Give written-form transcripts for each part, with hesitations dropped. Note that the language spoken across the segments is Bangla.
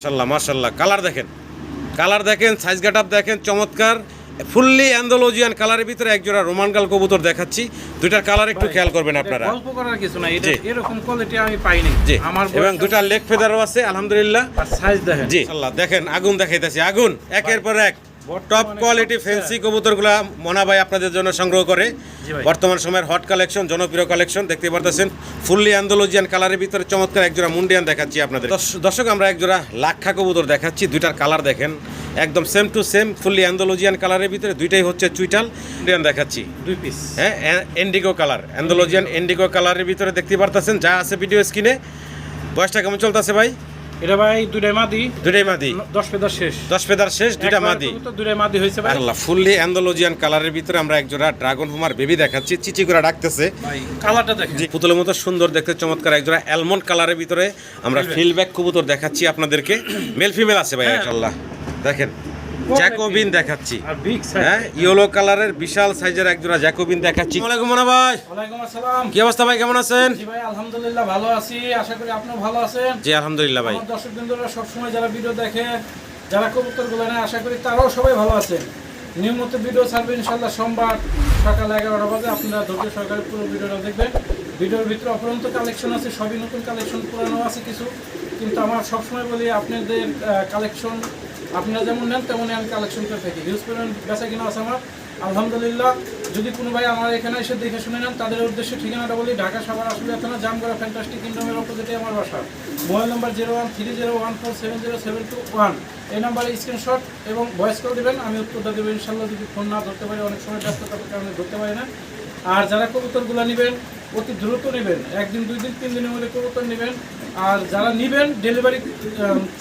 মাশাআল্লাহ মাশাআল্লাহ কালার দেখেন সাইজ গেটআপ দেখেন চমৎকার ফুললি অ্যান্ডালুজিয়ান কালারের ভিতরে একজোড়া রোমানগাল কবুতর দেখাচ্ছি দুইটার কালার একটু খেয়াল করবেন আপনারা গল্প করার কিছু না এটা এরকম কোয়ালিটি আমি পাইনি আমার এবং দুইটা লেগ ফেদারও আছে আলহামদুলিল্লাহ আর সাইজ দেখেন জি আল্লাহ দেখেন আগুন দেখাইতেছি আগুন একের পর এক টপ কোয়ালিটি ফ্যান্সি কবুতরগুলা মনা ভাই আপনাদের জন্য সংগ্রহ করে বর্তমান সময়ের হট কালেকশন জনপ্রিয় কালেকশন দেখতে পারতেছেন ফুললি অ্যান্ডালুজিয়ান কালারের ভিতরে চমৎকার একজোড়া মুন্ডিয়ান দেখাচ্ছি আপনাদের দর্শক আমরা একজোড়া লাক্ষা কবুতর দেখাচ্ছি দুইটার কালার দেখেন একদম same to same fully Andalusian কালারের ভিতরে দুইটাই হচ্ছে চুইটাল মুন্ডিয়ান দেখাচ্ছি দুই পিস হ্যাঁ এন্ডিগো কালার অ্যান্ডালুজিয়ান এন্ডিগো কালারের ভিতরে দেখতে পারতেছেন যা আছে ভিডিও স্ক্রিনে বয়সটা কেমন চলতেছে ভাই এটা ভাই দুইটাই মাদি 10 ফেদার শেষ দুইটা মাদি দুইটাই মাদি হইছে ভাই আল্লাহ ফুললি অ্যান্ডালুজিয়ান কালারের ভিতরে আমরা একজোড়া ড্রাগন ফুমার বেবি দেখাচ্ছি চিচি করে ডাকতেছে ভাই কালারটা দেখেন জি পুতুলের মতো সুন্দর দেখতে চমৎকার একজোড়া অ্যালমন্ড কালারের ভিতরে আমরা ফিলব্যাক কবুতর দেখাচ্ছি আপনাদেরকে মেল ফিমেল আছে ভাই ইনশাআল্লাহ দেখেন জ্যাকোবিন দেখাচ্ছি আর বিগ সাইজ হ্যাঁ ইয়েলো কালারের বিশাল সাইজের একজোড়া জ্যাকোবিন দেখাচ্ছি আসসালামু আলাইকুম মোনা ভাই ওয়ালাইকুম আসসালাম কি অবস্থা ভাই কেমন আছেন জি ভাই আলহামদুলিল্লাহ ভালো আছি আশা করি আপনিও ভালো আছেন জি আলহামদুলিল্লাহ ভাই আমার দর্শকবৃন্দরা সব সময় যারা ভিডিও দেখে যারা কবুতরগুলো নেয় আশা করি তারাও সবাই ভালো আছেন নিয়মিত ভিডিও ছাড়বে ইনশাআল্লাহ সোমবার সকাল 11টা বাজে আপনারা ধৈর্য সহকারে পুরো ভিডিওটা দেখবেন ভিডিওর ভিতরে অপরন্ত কালেকশন আছে সবই নতুন কালেকশন পুরানো আছে কিছু কিন্তু আমার সবসময় বলি আপনাদের কালেকশন আপনারা যেমন নেন তেমনই আমি কালেকশন করে থাকি হিউজ পরিমাণ বেচা কিনা আছে আমার আলহামদুলিল্লাহ যদি কোনো ভাই আমার এখানে এসে দেখে শুনে নেন তাদের উদ্দেশ্যে ঠিকানাটা বলি ঢাকা সাভার আশুলিয়া থানা জামগড়া ফ্যান্টাস্টিক কিংডমের অপোজিটে আমার বাসা মোবাইল নাম্বার 0130147071 এই নাম্বারে স্ক্রিনশট এবং ভয়েস কল দেবেন আমি উত্তরটা দেবো ইনশাল্লাহ যদি ফোন না ধরতে পারি অনেক সময় ব্যস্ততার কারণে ধরতে পারি না আর যারা কবুতরগুলো নেবেন অতি দ্রুত নেবেন একদিন দুই দিন 3 দিনের মধ্যে কবুতর নেবেন আর যারা নেবেন ডেলিভারি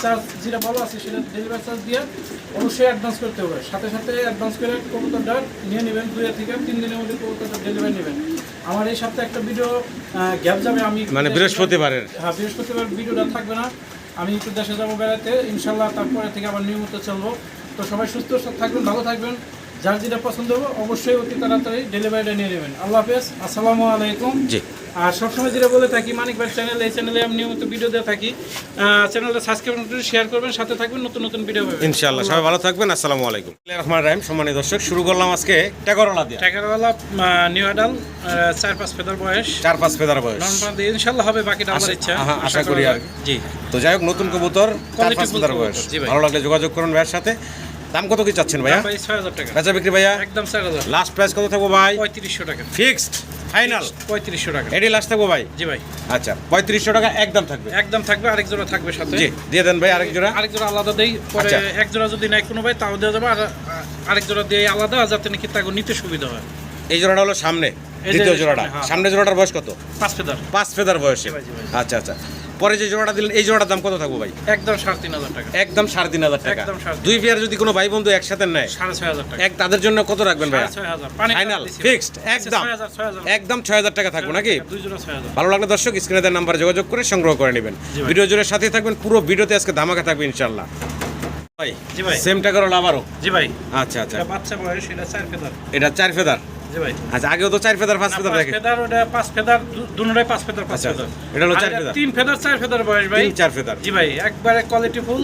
চার্জ যেটা বলা আছে সেটা ডেলিভারি চার্জ দিয়ে অবশ্যই অ্যাডভান্স করতে হবে সাথে সাথে অ্যাডভান্স করে কবুতরটা নিয়ে নেবেন 2 থেকে 3 দিনের মধ্যে কবুতরটা ডেলিভারি নেবেন আমার এই সপ্তাহে একটা ভিডিও গ্যাপ যাবে আমি মানে বৃহস্পতিবারের হ্যাঁ বৃহস্পতিবার ভিডিওটা থাকবে না আমি একটু দেশে যাবো বেড়াতে ইনশাল্লাহ তারপরে থেকে আবার নিয়মিত চলবো তো সবাই সুস্থ থাকবেন ভালো থাকবেন যার যেটা পছন্দ হবে অবশ্যই অতি তাড়াতাড়ি ডেলিভারিটা নিয়ে নেবেন আল্লাহ হাফেজ আসসালামু আলাইকুম জি আর সবসময় যেটা বলে থাকি মানিক ভাই চ্যানেল এই চ্যানেলে আমি নিয়মিত ভিডিও দিয়ে থাকি চ্যানেলটা সাবস্ক্রাইব করে শেয়ার করবেন সাথে থাকবেন নতুন নতুন ভিডিও পাবেন ইনশাআল্লাহ সবাই ভালো থাকবেন আসসালামু আলাইকুম রহমান রাহিম সম্মানিত দর্শক শুরু করলাম আজকে টাকারওয়ালা দিয়ে টাকারওয়ালা নিউ অ্যাডাল 4-5 ফেদার বয়স 4-5 ফেদার বয়স নরমাল দিয়ে ইনশাআল্লাহ হবে বাকিটা আমার ইচ্ছা আশা করি আর জি তো যাই হোক নতুন কবুতর 4-5 ফেদার বয়স ভালো লাগলে যোগাযোগ করুন ভাইয়ের সাথে দাম কত কি চাচ্ছেন ভাইয়া ভাই 6000 টাকা বেচা বিক্রি ভাইয়া একদম 4000 লাস্ট প্রাইস কত থাকবো ভাই 3500 টাকা ফিক্সড ফাইনাল 3500 টাকা এডি লাস্ট থাকবো ভাই জি ভাই আচ্ছা 3500 টাকা একদম থাকবে একদম থাকবে আরেক জোড়া থাকবে সাথে জি দিয়ে দেন ভাই আরেক জোড়া আলাদা দেই পরে এক জোড়া যদি নাই কোনো ভাই তাও দেওয়া যাবে আর আরেক জোড়া দিয়ে আলাদা যাতে নাকি তাকে নিতে সুবিধা হয় এই জোড়াটা হলো সামনে দ্বিতীয় জোড়াটা সামনে জোড়াটার বয়স কত 5 ফেদার বয়সে আচ্ছা আচ্ছা পরে যে জোড়াটা দিলেন এই জোড়াটার দাম কত থাকবো ভাই একদম 3500 টাকা একদম 3500 টাকা দুই পেয়ার যদি কোনো ভাই বন্ধু একসাথে নেয় 6500 টাকা এক তাদের জন্য কত রাখবেন ভাই 6500 ফাইনাল ফিক্সড একদম 6000 টাকা থাকবো নাকি দুই জোড়া 6000 ভালো লাগলে দর্শক স্ক্রিনে দেওয়া নাম্বারে যোগাযোগ করে সংগ্রহ করে নেবেন ভিডিও জুড়ে সাথে থাকবেন পুরো ভিডিওতে আজকে ধামাকা থাকবে ইনশাআল্লাহ ভাই জি ভাই সেম টাকারও আবারও জি ভাই আচ্ছা আচ্ছা এটা বাচ্চা বয়স এটা 4 ফেদার এটা 4 ফেদার জি ভাই আচ্ছা আগেও তো 4 ফেদার 5 ফেদার দেখে 5 ফেদার ওটা 5 ফেদার দুটোই 5 ফেদার 5 ফেদার এটা হলো 4 ফেদার 3 ফেদার 4 ফেদার বয়স ভাই 4 ফেদার জি ভাই একবারে কোয়ালিটি ফুল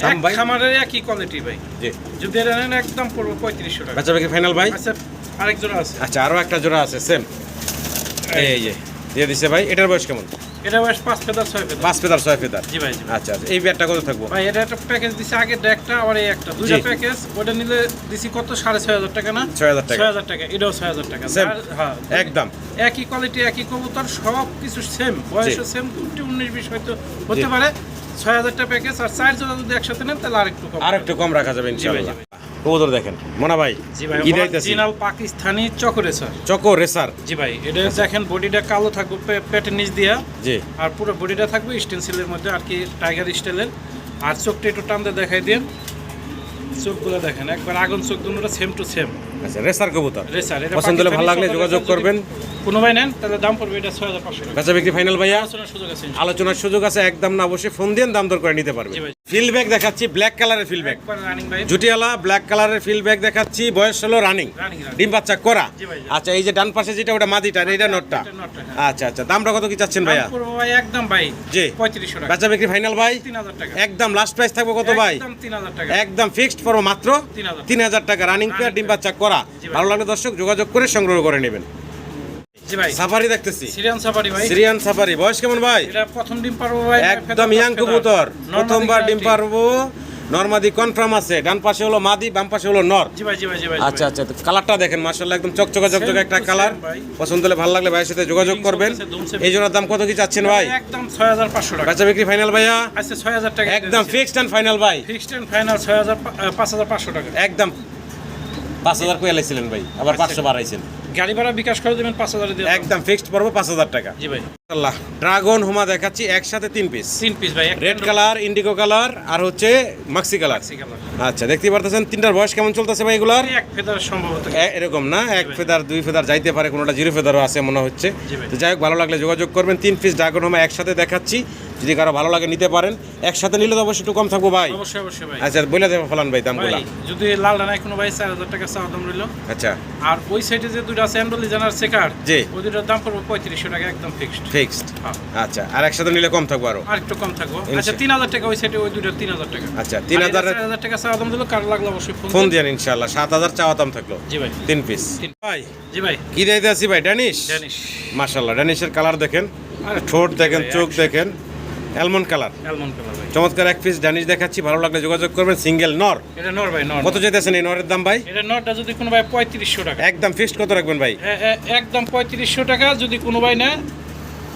দাম ভাই খামারের একই কোয়ালিটি ভাই জি যদি এটা নেন একদম পড়বে 3500 টাকা বাচ্চা বাকি ফাইনাল ভাই আচ্ছা আরেক জোড়া আছে আচ্ছা আরো একটা জোড়া আছে সেম এই যে দিয়ে দিছে ভাই এটার বয়স কেমন এটা বয়স 5 ফেদার 6 ফেদার 5 ফেদার 6 ফেদার জি ভাই আচ্ছা আচ্ছা এই পেয়ারটা কত থাকবো ভাই এটা একটা প্যাকেজ দিছে আগে একটা আর এই একটা দুইটা প্যাকেজ ওটা নিলে দিছি কত 6500 টাকা না 6000 টাকা 6000 টাকা এটাও 6000 টাকা হ্যাঁ একদম একই কোয়ালিটি একই কবুতর সব কিছু সেম বয়সও সেম 19-20 হয়তো হতে পারে 6000 টাকা প্যাকেজ আর 4 জোড়া যদি একসাথে নেন তাহলে আরেকটু কম রাখা যাবে ইনশাআল্লাহ কবুতর দেখেন মোনা ভাই জি ভাই অরিজিনাল পাকিস্তানি চকো রেসার জি ভাই এটা দেখেন বডিটা কালো থাকবে পেটের নিচ দিয়া জি আর পুরো বডিটা থাকবে স্টেনসিলের মধ্যে আর কি টাইগার স্টাইলের আর চোখটা একটু টানতে দেখাই দেন চোখগুলো দেখেন একবার আগুন চোখ দুটোটা সেম টু সেম আচ্ছা রেসার কবুতর রেসার এটা পছন্দ হলে ভালো লাগলে পাকিস্তানি যোগাযোগ সদর করবেন কোনো ভাই নেন তাহলে দাম পড়বে এটা 6500 টাকা বেচা বিক্রি ফাইনাল ভাইয়া আলোচনার সুযোগ আছে আলোচনার সুযোগ আছে একদম না অবশ্যই ফোন দিয়ে দাম দর করে নিতে পারবে জি ভাই। ফিল ব্যাগ দেখাচ্ছি ব্ল্যাক কালারের ফিল ব্যাগ একবার রানিং ভাই জুটিয়ালা ব্ল্যাক কালারের ফিল ব্যাগ দেখাচ্ছি বয়স হলো রানিং রানিং ডিম বাচ্চা করা জি ভাই। আচ্ছা এই যে ডান পাশে যেটা ওটা মাদিটা আর এইটা নটটা এটা নটটা, হ্যাঁ। আচ্ছা আচ্ছা দামটা কত কি চাচ্ছেন ভাইয়া দাম পড়বে ভাই একদম ভাই জি 3500 টাকা বেচা বিক্রি ফাইনাল ভাই 3000 টাকা একদম লাস্ট প্রাইস থাকবে কত ভাই একদম 3000 টাকা একদম ফিক্সড পড়ো মাত্র 3000 3000 টাকা রানিং পেয়ার ডিম বাচ্চা করা জি ভাই। ভালো লাগলে দর্শক যোগাযোগ করে সংগ্রহ করে নেবেন জি ভাই সাফারি দেখতেছি সিরিয়ান সাফারি ভাই সিরিয়ান সাফারি বয়স কেমন ভাই এটা প্রথম ডিম পারবো ভাই একদম ইয়াং কবুতর প্রথমবার ডিম পারবো নরমাদি কনফার্ম আছে ডান পাশে হলো মাদি বাম পাশে হলো নর জি ভাই জি ভাই জি ভাই আচ্ছা আচ্ছা কালারটা দেখেন মাশাআল্লাহ একদম চকচকে চকচকে একটা to কালার same ভাই। পছন্দ হলে ভালো লাগলে ভাইয়ের সাথে যোগাযোগ করবেন এই জোড়ার দাম কত কি চাচ্ছেন ভাই একদম 6500 টাকা বেচা বিক্রি ফাইনাল ভাইয়া আচ্ছা 6000 টাকা একদম ফিক্সড এন্ড ফাইনাল ভাই ফিক্সড এন্ড ফাইনাল 5500 টাকা একদম 5000 কই আলাইছিলেন ভাই আবার 500 বাড়াইছেন গাড়ি ভাড়া বিকাশ করে দেবেন 5000 দিয়ে একদম ফিক্সড পড়বো 5000 টাকা জি ভাই আল্লাহ ড্রাগন হুমা দেখাচ্ছি একসাথে 3 পিস 3 পিস ভাই রেড কালার ইন্ডিগো কালার আর হচ্ছে মাক্সি কালার আচ্ছা দেখতে পারতেছেন তিনটার বয়স কেমন চলতেছে ভাই এগুলার এক ফেদার সম্ভবত এরকম না এক ফেদার দুই ফেদার যাইতে পারে কোনোটা জিরো ফেদারও আছে মনে হচ্ছে জি ভাই। তো যাই হোক ভালো লাগলে যোগাযোগ করবেন 3 পিস ড্রাগন হোমা একসাথে দেখাচ্ছি যদি কারো ভালো লাগে নিতে পারেন একসাথে নিলে তো অবশ্যই একটু কম থাকবো ভাই অবশ্যই অবশ্যই ভাই আচ্ছা বলে দেবো ফলান ভাই দামগুলো ভাই যদি লাল ডানায় কোনো ভাই 4000 টাকা চাওয়া দাম রইল আচ্ছা আর ওই সাইডে যে দুইটা আছে অ্যান্ডলি জানার সেকার জি। ওই দুটার দাম পড়বে 3500 টাকা একদম ফিক্সড ফিক্সড হ্যাঁ আচ্ছা আর একসাথে নিলে কম থাকবো আরো আর একটু কম থাকবো ইনশা- আচ্ছা 3000 টাকা ওই সাইডে ওই দুইটা 3000 টাকা আচ্ছা 3000 3000 টাকা চাওয়া দাম দিল কার লাগলো অবশ্যই ফোন ফোন দিয়েন ইনশাআল্লাহ 7000 চাওয়া দাম থাকলো জি ভাই 3 পিস ভাই জি ভাই কি দিতে আছি ভাই ড্যানিশ জানিস মাশাআল্লাহ ড্যানিশের কালার দেখেন আরে ঠোঁট দেখেন ভাই, চোখ দেখেন অ্যালমন্ড কালার অ্যালমন্ড কালার ভাই চমৎকার এক পিস ড্যানিশ দেখাচ্ছি ভালো লাগলে যোগাযোগ করবেন সিঙ্গেল নর এটা নর ভাই নর কত চাইতেছেন এই নরের দাম ভাই এটা নরটা যদি কোনো ভাই 3500 টাকা একদম ফিক্সড কত রাখবেন ভাই একদম 3500 টাকা যদি কোনো ভাই নেয়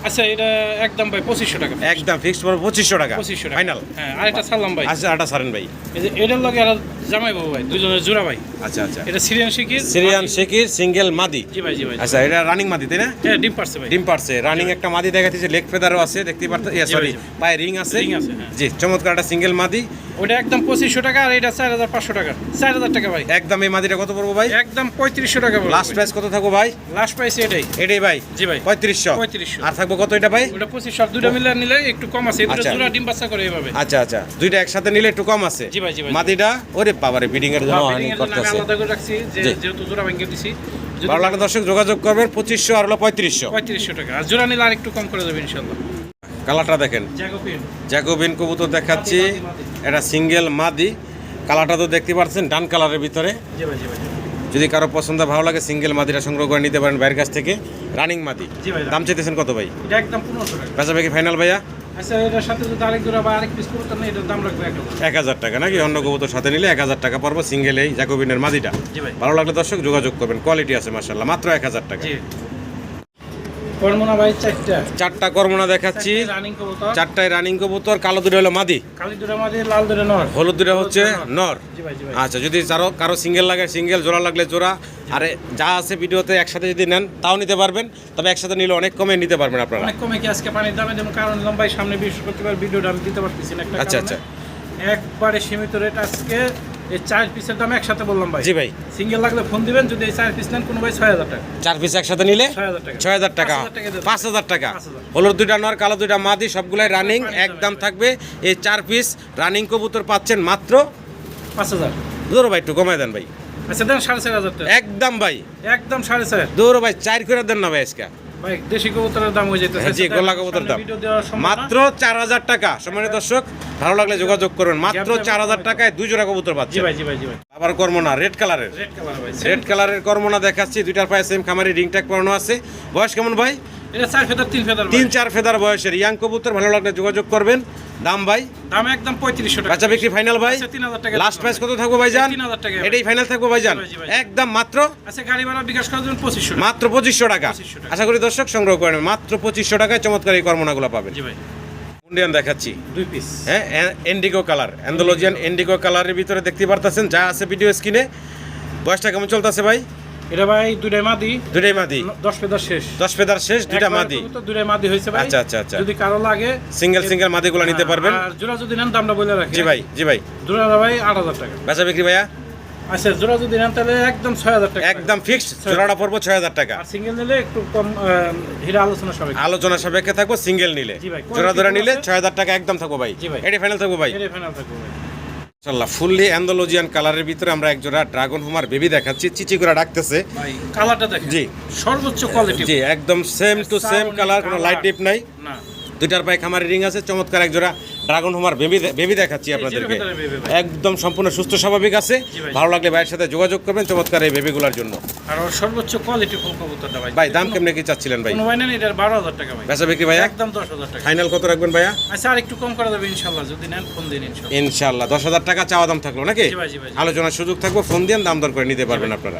আচ্ছা এটা একদম ভাই 2500 টাকা একদম ফিক্সড পড়বে 2500 টাকা 2500 টাকা ফাইনাল হ্যাঁ আরেকটা সালাম ভাই আচ্ছা আটা সারেন ভাই এই যে এটার লগে আর জামাই বাবু ভাই দুজনের জোড়া ভাই আচ্ছা আচ্ছা এটা সিরিয়ান শিকির সিরিয়ান শেকির সিঙ্গেল মাদি জি ভাই জি ভাই আচ্ছা এটা রানিং মাদি তাই না হ্যাঁ ডিম পারছে ভাই ডিম পারছে রানিং একটা মাদি দেখাচ্ছি লেগ ফেদারও আছে দেখতে পারতে জি সরি ভাই, জি পায়ে রিং আছে রিং আছে, হ্যাঁ। জি চমৎকার একটা সিঙ্গেল মাদি ওটা একদম 2500 টাকা আর এটা 4500 টাকা 4000 টাকা ভাই একদম এই মাদিটা কত পড়বো ভাই একদম 3500 টাকা বলবো লাস্ট প্রাইস কত থাকবো ভাই লাস্ট প্রাইস এটাই এটাই ভাই জি ভাই 3500 3500 আর থাকবো কত এটা ভাই ওটা 2500 আর দুটো মিলে নিলে একটু কম আছে এই দুটো আচ্ছা। জোড়া ডিম বাচ্চা করে এইভাবে আচ্ছা আচ্ছা দুইটা একসাথে নিলে একটু কম আছে জি ভাই, জি ভাই। মাদিটা ওরে বাবারে বিডিং এর জন্য বা হানি feeding এর জন্য আমি করতেছে আলাদা করে রাখছি জি। যেহেতু জোড়া ভেঙে দিছি যদি ভালো লাগলে দর্শক যোগাযোগ করবেন 2500 আর হলো 3500 3500 টাকা আর জোড়া নিলে আর একটু কম করে দেবে ইনশাআল্লাহ কালারটা দেখেন জ্যাকোপিন জ্যাকোবিন কবুতর দেখাচ্ছি মাদি, মাদি। এটা সিঙ্গেল মাদি কালারটা তো দেখতে পাচ্ছেন ডান কালারের ভিতরে জি ভাই জি ভাই যদি কারো পছন্দ ভালো লাগে সিঙ্গেল মাদিটা সংগ্রহ করে নিতে পারেন বাইরের কাছ থেকে রানিং মাদি জি ভাই দাম চাইতেছেন কত ভাই এটা একদম 1500 টাকা বেচা কি ফাইনাল ভাইয়া আচ্ছা এটার সাথে যদি আরেক জোড়া বা আরেক পিস করতে না এটার দাম রাখবে 1000 টাকা নাকি অন্য কবুতর সাথে নিলে 1000 টাকা পড়বো সিঙ্গেল এই জ্যাকোবিনের মাদিটা জি ভাই ভালো লাগলে দর্শক যোগাযোগ করবেন কোয়ালিটি আছে মাশাআল্লাহ মাত্র 1000 টাকা জি কর্মনা ভাই চারটা চারটা কর্মনা দেখাচ্ছি রানিং কবুতর চারটায় রানিং কবুতর কালো দুটো হলো মাদি কালি দুটো মাঝে লাল দুটো নর হলুদ দুটো হচ্ছে নর জি ভাই জি ভাই আচ্ছা যদি কারো সিঙ্গেল লাগে সিঙ্গেল জোড়া লাগলে জোড়া আর যা আছে ভিডিওতে একসাথে যদি নেন তাও নিতে পারবেন তবে একসাথে নিলে অনেক কমে নিতে পারবেন আপনারা অনেক কমে কি আজকে পানির দামে যেমন কারণ লম্বাই সামনে বৃহস্পতিবার ভিডিওটা আমি দিতে পারতেছি না একটা আচ্ছা, কারণে। আচ্ছা। একবারে সীমিত রেট আজকে এই 4 পিসের দাম একসাথে বললাম ভাই জি ভাই সিঙ্গেল লাগলে ফোন দিবেন যদি এই 4 পিস নেন কোনো ভাই 6000 টাকা চার পিস একসাথে নিলে 6000 টাকা 6000 টাকা 5000 টাকা দিতে 5000 টাকা 5000 হলুদ দুইটা নর কালো দুইটা মাদি সবগুলাই রানিং একদম থাকবে এই চার পিস রানিং কবুতর পাচ্ছেন মাত্র 5000 দূর ভাই একটু কমায় দেন ভাই আচ্ছা দেন 4500 টাকা একদম ভাই একদম 4500 দূর ভাই 4 করে দেন না ভাই আজকে ভাই দেশি কবুতরের দাম হয়ে যেতেছে জি গোলা কবুতর দাম ভিডিও দেওয়ার সময় মাত্র 4000 টাকা সম্মানিত দর্শক ভালো লাগলে যোগাযোগ করবেন মাত্র 4000 টাকায় দুই জোড়া কবুতর জি পাচ্ছেন ভাই জি ভাই জি ভাই আবার কর্মনা রেড কালারের রেড কালার ভাই রেড কালারের কর্মনা দেখাচ্ছি দুইটার পায়ে সেম খামারি রিং ট্যাগ পরানো আছে বয়স কেমন ভাই এটা 4 ফেদার 3 ফেদার ভাই 3-4 ফেদার বয়সের ইয়াং কবুতর ভালো লাগলে যোগাযোগ করবেন দাম ভাই দাম একদম 3500 টাকা বাচ্চা বিক্রি ফাইনাল ভাই আচ্ছা 3000 টাকা লাস্ট প্রাইস কত থাকবো ভাইজান 3000 টাকা এটাই ফাইনাল থাকবো ভাইজান জি ভাই। একদম মাত্র আচ্ছা গাড়ি ভাড়া বিকাশ করে দেবেন 2500 টাকা মাত্র 2500 টাকা 2500 টাকা। আশা করি দর্শক সংগ্রহ করে নেবেন মাত্র 2500 টাকায় চমৎকার এই কর্মনাগুলো পাবেন জি ভাই ইন্ডিয়ান দেখাচ্ছি 2 পিস হ্যাঁ এন্ডিগো কালার অ্যান্ডোলজিয়ান এন্ডিগো কালারের ভিতরে দেখতে পারতেছেন যা আছে ভিডিও স্ক্রিনে বয়সটা কেমন চলতেছে ভাই এটা ভাই দুইটাই মাদি দুটাই মাদি 10 ফেদার শেষ 10 ফেদার শেষ দুইটা মাদি তো দুইটাই মাদি হয়েছে ভাই আচ্ছা, আচ্ছা, আচ্ছা। যদি কারো লাগে সিঙ্গেল মাদিগুলো নিতে পারবেন আর জোড়া যদি নেন দামটা বলে রাখি জি ভাই জোড়া ভাই 8000 টাকা বেচা বিক্রি ভাইয়া আচ্ছা জোড়া যদি নেন তাহলে একদম 6000 টাকা, একদম ফিক্সড, জোড়াটা পড়বো 6000 টাকা। আর সিঙ্গেল নিলে একটু কম হিরা আলোচনা সবাই আলোচনা সাপেক্ষে থাকবো সিঙ্গেল নিলে, জি ভাই, জোড়া জোড়া নিলে 6000 টাকা একদম থাকবো ভাই। জি ভাই। এটা ফাইনাল থাকবো ভাই, এর ফাইনাল থাকবে ভাই। মাশাআল্লাহ ফুললি অ্যান্ডালুজিয়ান কালারের ভিতরে আমরা এক জোড়া ড্রাগন হুমার বেবি দেখাচ্ছি, চিচি করে ডাকতেছে ভাই কালারটা দেখেন, জি সর্বোচ্চ কোয়ালিটি, জি একদম সেম টু সেম কালার, কোনো লাইট ডিপ নাই, না দুইটার পায়ে খামারি রিং আছে, চমৎকার এক জোড়া ড্রাগন হুমার বেবি দেখাচ্ছি আপনাদেরকে, জিরো বেবি ভাই। একদম সম্পূর্ণ সুস্থ স্বাভাবিক আছে। জি ভাই। ভালো লাগলে ভাইয়ের সাথে যোগাযোগ করবেন চমৎকার এই বেবিগুলোর জন্য। আর ওর সর্বোচ্চ কোয়ালিটি ফুল কবুতরটা ভাই। ভাই দাম কেমনে কি চাচ্ছিলেন ভাই? কোনো ভাই নেন এটার 12000 টাকা ভাই, বেচা বিক্রি ভাইয়া একদম 10000 টাকা। ফাইনাল কত রাখবেন ভাইয়া? আচ্ছা আর একটু কম করা যাবে ইনশাআল্লাহ, যদি নেন ফোন দিন ইনশাআল্লাহ। ইনশাআল্লাহ 10,000 টাকা চাওয়া দাম থাকলো নাকি? জি ভাই, জি ভাই। আলোচনার সুযোগ থাকবো, ফোন দিয়ে দাম দর করে নিতে পারবেন আপনারা।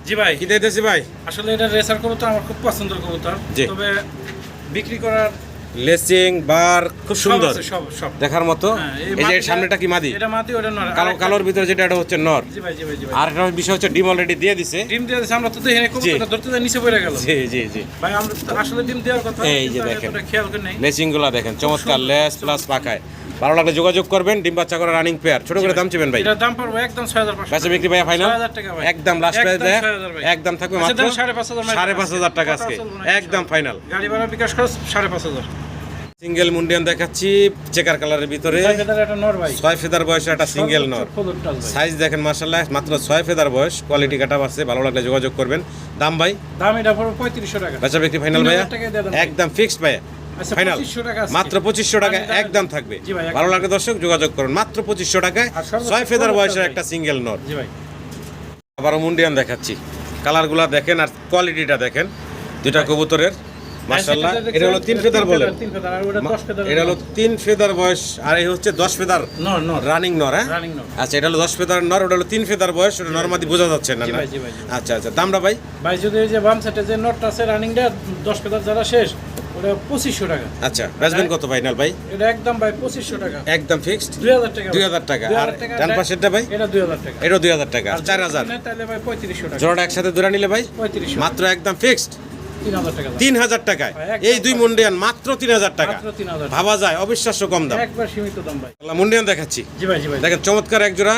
জি ভাই, কি দিতেছি ভাই? আসলে এটা রেসার কবুতর আমার খুব পছন্দের কবুতর, জি। তবে বিক্রি করার লেসিং বার খুব সুন্দর, সব আছে, সব দেখার মতো। হ্যাঁ, এই যে মাদিটা- সামনেটা কি মাদি? এটা মাদি, ওটা নর। কালো কালোর ভিতরে যেটা এটা হচ্ছে নর, জি ভাই, জি ভাই, জি ভাই। আর একটা বিষয় হচ্ছে ডিম অলরেডি দিয়ে দিছে। ডিম দিয়ে দিয়েছে, আমরা তো দেখি কবুতরটা ধরতে যায় নিচে পড়ে গেল। জি জি জি, ভাই আমরা তো আসলে ডিম দেওয়ার কথা, এই যে কিন্তু আমি দেখেন। এতটা খেয়াল করে নাই। লেসিং গুলা দেখেন চমৎকার, লেস প্লাস পাখায়। ভালো লাগলে যোগাযোগ করবেন, ডিম বাচ্চা করা রানিং পেয়ার। ছোট করে দাম চেবেন ভাই? এটার দাম পড়বে একদম 6500 বেচা বিক্রি ভাইয়া ফাইনাল 6000 টাকা ভাই, একদম লাস্ট প্রাইস দেয়, 6000 ভাই। একদম থাকবে আচ্ছা, মাত্র দেন 5500 5,500 টাকা আজকে, একদম ফাইনাল। গাড়ি ভাড়া বিকাশ খরচ 5500। সিঙ্গেল মুন্ডিয়ান দেখাচ্ছি চেকার কালারের ভিতরে, এটা একটা নর ভাই, 6 ফেদার বয়সের একটা সিঙ্গেল নর। ফুলুর টাচ ভাই। সাইজ দেখেন মাশাআল্লাহ, মাত্র 6 ফেদার বয়স, কোয়ালিটি কাটা আছে। ভালো লাগলে যোগাযোগ করবেন। দাম ভাই? দাম এটা পড়বে 3500 টাকা। বেচা বিক্রি ফাইনাল ভাইয়া 3000 টাকায় দিয়ে দেন ভাই। একদম ফিক্সড ভাইয়া আচ্ছা, ফাইনাল 2500 টাকা আজকে। মাত্র 2500 টাকা আমি দাম- একদম থাকবে। জি ভাই, একদম। ভালো লাগলে দর্শক যোগাযোগ করুন, মাত্র 2500 টাকায় আর সর্বোচ্চ 6 ফেদার ফুল বয়সের ভাই। একটা সিঙ্গেল নর। জি ভাই। আবারও মুন্ডিয়ান দেখাচ্ছি, কালারগুলা দেখেন আর কোয়ালিটিটা দেখেন দুইটা কবুতরের মাশাআল্লাহ। এটা হলো 3 ফেদার বলেন, 3 ফেদার, আর ওটা 10 ফেদার। এটা হলো 3 ফেদার বয়স, আর এই হচ্ছে 10 ফেদার নর নর রানিং নর। হ্যাঁ রানিং নর। আচ্ছা, এটা হলো 10 ফেদার নর, ওটা হলো 3 ফেদার বয়স, ওটা নরমাদি বোঝা যাচ্ছে না জি না? ভাই, জি ভাই, জি ভাই। আচ্ছা আচ্ছা, দামটা ভাই? ভাই যদি এই যে বাম সাইডে যে নটটা আছে রানিংটা 10 ফেদার যারা শেষ, ওটা 2500 টাকা। আচ্ছা, বেচবেন কত ফাইনাল ভাই? এটা একদম ভাই 2500 টাকা, একদম ফিক্সড 2000 টাকা। 2000 টাকা। আর 2000 টাকা ডান পাশেরটা ভাই? এটা 2000 টাকা। এটা 2000 টাকা, আর 4000। তাহলে ভাই 3500 টাকা। জোড়াটা একসাথে দুরা নিলে ভাই 3500 মাত্র একদম ফিক্সড 3000 টাকা দাম। 3000 টাকায়। ভাই, একদম এই দুই মুন্ডিয়ান মাত্র 3000 টাকা, মাত্র 3000 টাকা। ভাবা যায় অবিশ্বাস্য কম দাম। একবার সীমিত দাম ভাই। মুন্ডিয়ান দেখাচ্ছি, জি ভাই, জি ভাই। দেখেন চমৎকার এক জোড়া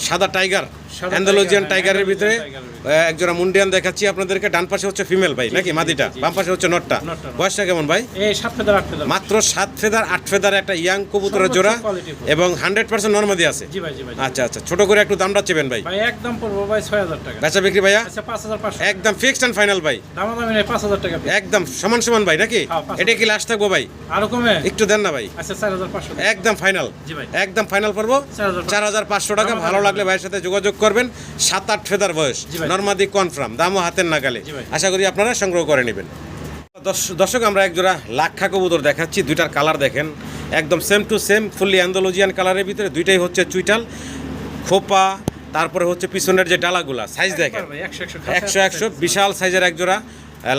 সাদা টাইগার, সাদা অ্যান্ডালুজিয়ান টাইগার, টাইগারের ভিতরে টাইগারের এক জোড়া মুন্ডিয়ান দেখাচ্ছি আপনাদেরকে। ডান পাশে হচ্ছে ফিমেল ভাই নাকি মাদিটা, জি, জি, বাম পাশে হচ্ছে নটটা। নটটা। বয়সটা কেমন ভাই? এই 7 ফেদার 8 ফেদার। মাত্র 7 ফেদার 8 ফেদার একটা ইয়াং কবুতরের সর্বোচ্চ জোড়া quality ফুল। এবং 100% নরমাদি আছে। জি ভাই, জি ভাই। আচ্ছা আচ্ছা, ছোট করে একটু দামটা চেবেন ভাই? ভাই একদম পড়বো ভাই 6000 টাকা। বেচা বিক্রি ভাইয়া আচ্ছা 5500। একদম ফিক্সড এন্ড ফাইনাল ভাই, দামাদামি নেই 5000 টাকা। একদম সমান সমান ভাই নাকি? হ্যাঁ, 5000 এটা কি লাস্ট থাকবো ভাই? আরো কমে? একটু দেন না ভাই। আচ্ছা 4500 টাকা। একদম ফাইনাল, জি ভাই। একদম ফাইনাল পড়বো 4500 টাকা। ভালো লাগলে ভাইয়ের সাথে যোগাযোগ করবেন। 7-8 ফেদার বয়স, জি ভাই। নরমাদি কনফার্ম, দামও হাতের নাগালে। জি ভাই। আশা করি আপনারা সংগ্রহ করে নেবেন। দর্শক আমরা এক জোড়া লাক্ষা কবুতর দেখাচ্ছি, দুইটার কালার দেখেন একদম same to same, fully Andalusian কালারের ভিতরে। দুইটাই হচ্ছে চুইটাল খোপা, তারপরে হচ্ছে পিছনের যে ডালাগুলা সাইজ দেখেন ভাই 100 100 বিশাল সাইজের এক জোড়া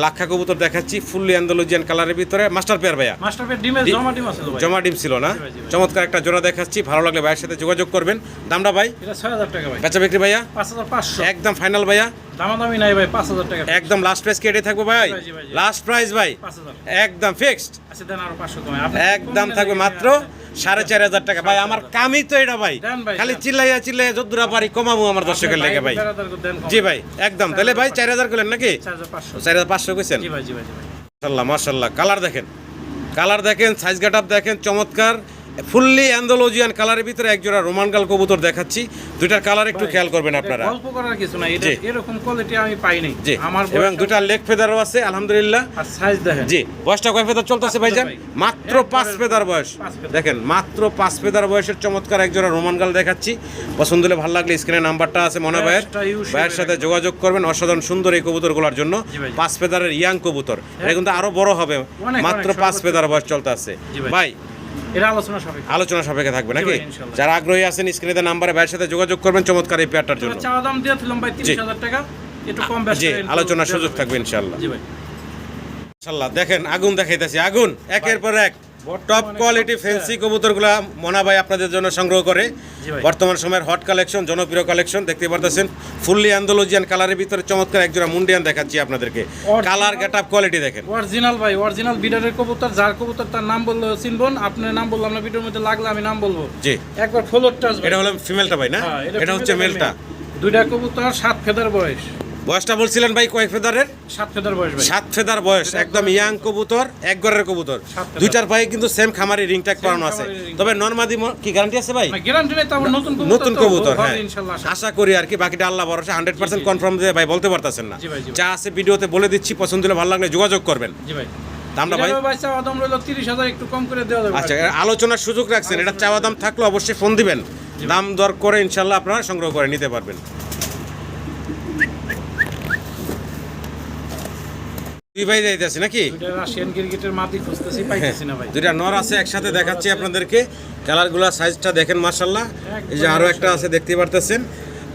লাক্ষা কবুতর দেখাচ্ছি, ফুললি অ্যান্ডালুজিয়ান কালারের ভিতরে। মাস্টার পেয়ার ভাইয়া, মাস্টার পেয়ার ডিমে জমা ডিম আছে তো ভাই। জমা ডিম ছিল না? জি ভাই, জি ভাই। চমৎকার একটা জোড়া দেখাচ্ছি, ভালো লাগলে ভাইয়ের সাথে যোগাযোগ করবেন। দামটা ভাই? এটা 6000 টাকা ভাই। বেচা বিক্রি ভাইয়া 5500। একদম ফাইনাল ভাইয়া দামাদামি নাই ভাই 5000 টাকা। একদম লাস্ট প্রাইস কি এটাই থাকবে ভাই? জি ভাই, জি ভাই, জি। লাস্ট প্রাইস ভাই 5000। একদম ফিক্সড, আচ্ছা দেন আরো 500 কমে। আপনি একদম কমিয়ে থাকবে দেন, মাত্র আচ্ছা। 4500 টাকা ভাই। আমার কামই তো এটা ভাই, দেন ভাই, খালি দেন। চিল্লাইয়া চিল্লাইয়া যদ্দুরা পারি কমাবো আমার দর্শকের লেগে ভাই। বেড়াদারকে দেন কম। জি ভাই একদম, তাহলে ভাই 4000 করলেন নাকি? 4500। 4500 কইছেন? জি ভাই, জি ভাই, জি ভাই। মাশাআল্লাহ মাশাআল্লাহ, কালার দেখেন, কালার দেখেন, সাইজ গেটআপ দেখেন, চমৎকার ফুললি অ্যান্ডালুজিয়ান কালারের ভিতরে এক জোড়া রোমান গাল কবুতর দেখাচ্ছি। দুইটার কালার একটু ভাই, খেয়াল করবেন এটা আপনারা। গল্প করার কিছু নাই, এটা জি। এরকম কোয়ালিটি আমি পাই নাই জি, আমার এবং বয়সে। দুইটা লেগ ফেদারও আছে আলহামদুলিল্লাহ। আর সাইজ দেখেন। জি, বয়সটা কয় ফেদার চলতেছে ভাইজান? ভাই। মাত্র একবারে 5 ফেদার বয়স। 5 ফেদার। দেখেন মাত্র 5 ফেদার বয়সের চমৎকার এক জোড়া রোমান গাল দেখাচ্ছি। পছন্দ হলে ভালো লাগলে স্ক্রিনে নাম্বারটা আছে মনে ভাইয়ের, ব্যাসটা ইউসি ভাইয়ের সাথে যোগাযোগ করবেন। অসাধারণ সুন্দর এই কবুতরগুলোর জন্য। জি ভাই। 5 ফেদারের ইয়াং কবুতর, এটা কিন্তু আরো বড় হবে। অনেক, মাত্র অনেক, 5 সর্বোচ্চ। ফেদার বয়স চলতে আছে জি ভাই। ভাই। এটা আলোচনা সাপেক্ষে। আলোচনা সাপেক্ষে থাকবে নাকি? ভাই, ইনশাআল্লাহ। যারা আগ্রহী আছেন স্ক্রিনে নাম্বারে ভাইয়ের সাথে যোগাযোগ করবেন চমৎকার এই পেয়ারটার জন্য। চাওয়া দাম দিয়েছিলাম ভাই 30000 টাকা, একটু কম বেশি জি, আলোচনার সুযোগ থাকবে ইনশাআল্লাহ। জি ভাই। ইনশাআল্লাহ। দেখেন আগুন দেখাইতেছি, আগুন একের পর এক টপ বর্তমানে কোয়ালিটি সবচেয়ে- ফ্যান্সি কবুতরগুলা মনা ভাই আপনাদের জন্য সংগ্রহ করে। জি ভাই। বর্তমান সময়ের হট কালেকশন, জনপ্রিয় কালেকশন দেখতে পারতেছেন। ফুললি অ্যান্ডালুজিয়ান কালারের ভিতরে চমৎকার একজোড়া মুন্ডিয়ান দেখাচ্ছি আপনাদেরকে। Original- কালার গেটআপ কোয়ালিটি দেখেন। অরিজিনাল ভাই, অরিজিনাল বিডারের কবুতর, যার কবুতর তার নাম বললে চিনবন। আপনার নাম বললাম না ভিডিওর মধ্যে, লাগলে আমি নাম বলবো। জি, একবার ফলোর টাচ। এটা হলো ফিমেলটা ভাই না? হ্যাঁ, এটা হচ্ছে female, মেলটা। দুইটা কবুতর 7 ফেদার বয়স। বয়সটা বলছিলেন ভাই কয়েক ফেদারের? 7 ফেদার বয়স ভাই। 7 ফেদার বয়স, একদম ইয়াং কবুতর, এক ঘরের কবুতর। 7 ফেদার। দুইটার পায়ে কিন্তু সেম খামারি রিং ট্যাগ করানো আছে। খামারি ring তবে নরমাদি কি গ্যারান্টি আছে ভাই? গ্যারান্টি নেই, তারপর নতুন কবুতর, হবে হ্যাঁ ইনশাআল্লাহ। আশা করি আর কি, বাকিটা আল্লাহ ভরসা। 100% কনফার্ম দিয়ে ভাই বলতে পারতেছেন না। জি ভাই, জি ভাই। যা আছে ভিডিওতে বলে দিচ্ছি, পছন্দ হলে ভালো লাগলে যোগাযোগ করবেন। জি ভাই। দামটা ভাই? এটা ভাই চাওয়া দাম রইলো 30,000, একটু কম করে দেওয়া যাবে। আচ্ছা, আলোচনার সুযোগ রাখছেন, এটা চাওয়া দাম থাকলে অবশ্যই ফোন দিবেন, দাম দর করে ইনশাল্লাহ আপনারা সংগ্রহ করে নিতে পারবেন। দুই ভাই যাইতেছি নাকি? দুইটা রাশিয়ান গিরগিটের মাদি খুঁজতেছি, পাইতেছি না ভাই। দুইটা নর আছে একসাথে দেখাচ্ছি আপনাদেরকে। কালারগুলো সাইজটা দেখেন মাশাআল্লাহ। এই যে আরো একটা আছে দেখতে পারতেছেন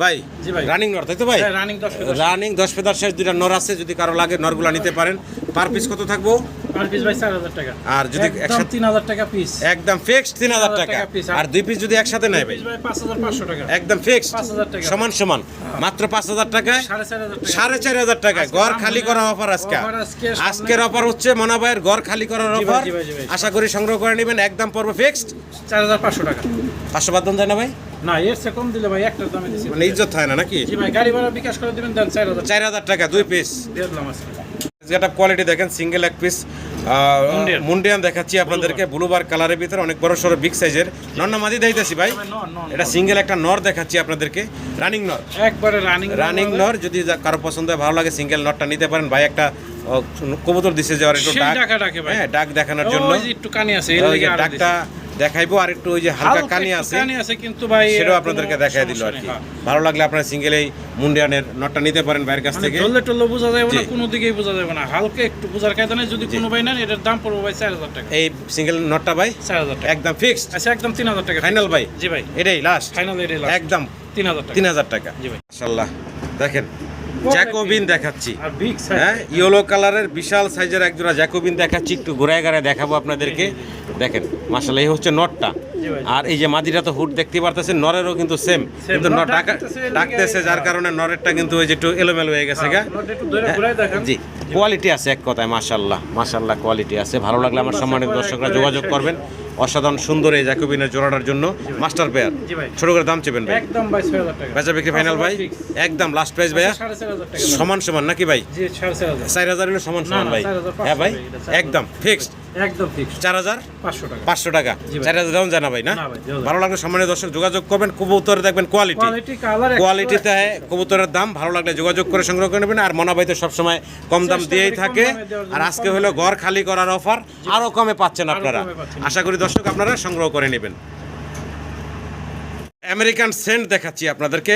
ভাই। জি ভাই। রানিং নর তাই তো ভাই? হ্যাঁ, running 10 feather. Running 10 feather size দুইটা নর আছে, যদি কারো লাগে নরগুলা নিতে পারেন। পার পিস কত থাকবো? পার পিস ভাই 4000 টাকা। আর যদি একদম একসাথে 3000 টাকা পিস। একদম ফিক্সড 3000 টাকা। piece, আর দুই পিস যদি একসাথে নেয় ভাই পিস ভাই 5500 টাকা। একদম ফিক্সড 5000 টাকা। সমান সমান মাত্র 5000 টাকায় 4500 টাকা। 4500 টাকায় ঘর খালি করার অফার আজকে। অফার আজকে আজকের অফার হচ্ছে মনা ভাইয়ের ঘর খালি করার জি ভাই, অফার। জি ভাই, জি ভাই। আশা করি সংগ্রহ করে নেবেন। একদম পড়বে ফিক্সড 4500 টাকা। 500 বাদ দেন যায় না ভাই? না, এর চেয়ে কম দিলে ভাই একটার দামে দিছি। মানে ইজ্জত হয় না নাকি? জি ভাই, গাড়ি ভাড়া বিকাশ করে দিবেন, দেন 4000 4000 টাকা দুই পিস। দিয়ে দিলাম আজকে। যেটা কোয়ালিটি দেখেন, সিঙ্গেল এক পিস মুন্ডিয়ান। মুন্ডিয়ান দেখাচ্ছি আপনাদেরকে, ব্লুবার কালারের ভিতরে অনেক বড় সড়ো বিগ সাইজের। নর মাদি দেখাইতেছি ভাই, এটা সিঙ্গেল একটা নর দেখাচ্ছি আপনাদেরকে, রানিং নর। একবারে রানিং নর, যদি কারো পছন্দ হয় ভালো লাগে সিঙ্গেল নরটা নিতে পারেন। ভাই একটা কবুতর দিছে যে আর একটু সেই ডাক, ডাকা ডাকে ভাই। হ্যাঁ ডাক দেখানোর জন্য ওই যে একটু কানি আছে, এর ওই লাগি যে আর ডাকটা দেখাইবো, আর একটু ওই যে হালকা কানি আছে কানি আছে, কিন্তু ভাই সেটাও আপনাদেরকে দেখাই দিল আর কি। ভালো লাগলে আপনারা সিঙ্গেল এই মুন্ডিয়ানের নটটা নিতে পারেন ভাইয়ের কাছ থেকে। টল্লে টল্লে বোঝা যাবে না, জি। কোনো দিকেই বোঝা যাবে না, হালকা একটু বোঝার কায়দা নেই। যদি কোনো ভাই নেন, এটার দাম পড়বে ভাই 4000 টাকা। এই সিঙ্গেল নটটা ভাই 4000 টাকা একদম ফিক্সড, আচ্ছা, একদম 3000 টাকা ফাইনাল ভাই? জি ভাই, এটাই লাস্ট ফাইনাল এটাই লাস্ট, একদম 3000 টাকা। 3000 টাকা। জি ভাই। মাশাআল্লাহ দেখেন জ্যাকোবিন দেখাচ্ছি, আর বিগ সাইজ, হ্যাঁ ইয়েলো কালারের বিশাল সাইজের এক জোড়া জ্যাকোবিন দেখাচ্ছি, একটু ঘুরায় ঘুরায় দেখাবো আপনাদেরকে। দেখেন মাশাআল্লাহ, এই হচ্ছে নটটা। জি ভাই। আর এই যে মাদিটা তো হুড দেখতে পারতেছেন, নরেরও কিন্তু সেম, কিন্তু নর নর ডাকতেছে, ডাকতেছে, যার কারণে নরেরটা কিন্তু ওই যে একটু এলোমেলো হয়ে গেছে গা। নটটা একটু ধরে ঘুরায় দেখেন। জি, কোয়ালিটি আছে এক কথায়, মাশাআল্লাহ মাশাআল্লাহ কোয়ালিটি আছে। ভালো লাগলে আমার সম্মানিত দর্শকরা যোগাযোগ করবেন। অসাধারণ সুন্দর এই জ্যাকোবিনের জোড়াটার জন্য মাস্টার পেয়ার। জি ভাই। ছোট করে দাম চেবেন ভাই? একদম ভাই 6000 টাকা। বেচা বিক্রি ফাইনাল ভাই? একদম লাস্ট প্রাইস ভাইয়া? 4500 টাকা। সমান সমান নাকি ভাই? জি 4500। 4000 হলে সমান সমান না, ভাই? 4500 হ্যাঁ ভাই, এটা 4000 একদম ফিক্সড একদম ফিক্স 4500 টাকা। 500 টাকা। জি ভাই। 4000 দাম জানা ভাই না? না ভাই, দেওয়া ভালো লাগলে সম্মানিত দর্শক যোগাযোগ করবেন। কবুতরে দেখবেন কোয়ালিটি, কোয়ালিটি কালার কোয়ালিটিতে কবুতরের দাম ভালো লাগলে যোগাযোগ করে সংগ্রহ করে নেবেন। আর মনা ভাই তো সবসময় কম দাম চেষ্টা দিয়েই করি কম থাকে, দামে দেওয়ার জন্য। আর আজকে হলো ঘর খালি করার অফার, আরো কমে পাচ্ছেন আপনারা। কমে পাচ্ছেন। আশা করি দর্শক আপনারা সংগ্রহ করে নেবেন। আমেরিকান সেন্ট দেখাচ্ছি আপনাদেরকে,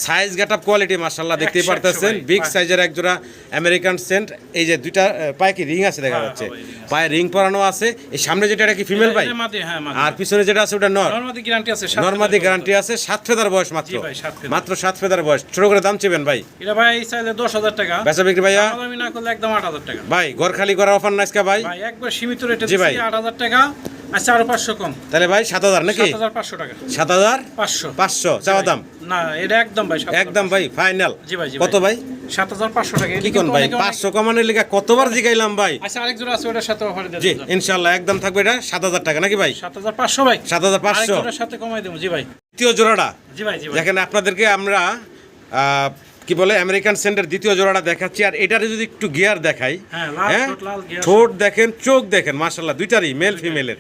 সাইজ গেটআপ কোয়ালিটি মাশাআল্লাহ দেখতেই 100 পারতেছেন। ভাই, বিগ পায়ে। সাইজের এক জোড়া আমেরিকান সেন্ট। এই যে দুইটা পায়ে কি রিং আছে দেখা হ্যাঁ, যাচ্ছে, হ্যাঁ ভাই, ring আছে। পায়ে রিং পরানো আছে। এই সামনে যেটা এটা কি ফিমেল ভাই? এটা মাদি, হ্যাঁ মাদি। আর পিছনে যেটা আছে ওটা নর? নরমাদি গ্যারান্টি আছে, নরমাদি গ্যারান্টি আছে। 7 ফেদার বয়স মাত্র, জি ভাই, 7 ফেদার। মাত্র 7 ফেদার বয়স। ছোট করে দাম চেবেন ভাই? এটা ভাই চাইলে 10000 টাকা। বেচা বিক্রি ভাইয়া? আমি না করলে একদম 8000 টাকা। ভাই ঘর খালি করার অফার না আজকে ভাই? ভাই একবার সীমিত রেটে জি ভাই। দিচ্ছি 8000 টাকা। আচ্ছা, আরো 500 কম, তাহলে ভাই 7000 নাকি? 7500 টাকা। 7500 500 চাওয়া দাম? না, এটা একদম ভাই 7500 একদম ভাই ফাইনাল। জি ভাই, জি কত ভাই? 7500 টাকা। কি কোন ভাই 500 কমানোর লিগা কতবার জিগাইলাম ভাই। আচ্ছা, আরেক জোড়া আছে, ওটার সাথে অফারে দিয়ে জি দেব। ইনশাআল্লাহ একদম থাকবে এটা 7000 টাকা নাকি ভাই? 7500 ভাই। 7500 আরেক জোড়ার সাথে কমাই দেব। জি ভাই, দ্বিতীয় জোড়াটা জি ভাই, জি ভাই। দেখেন আপনাদেরকে আমরা কি বলে আমেরিকান সেন্টার দ্বিতীয় জোড়াটা দেখাচ্ছি। আর এটারে যদি একটু গিয়ার দেখাই, হ্যাঁ, লাল হ্যাঁ ঠোঁট, লাল গিয়ার। ঠোঁট দেখেন, চোখ দেখেন, মাশাআল্লাহ দুইটারই মেল ফিমেলের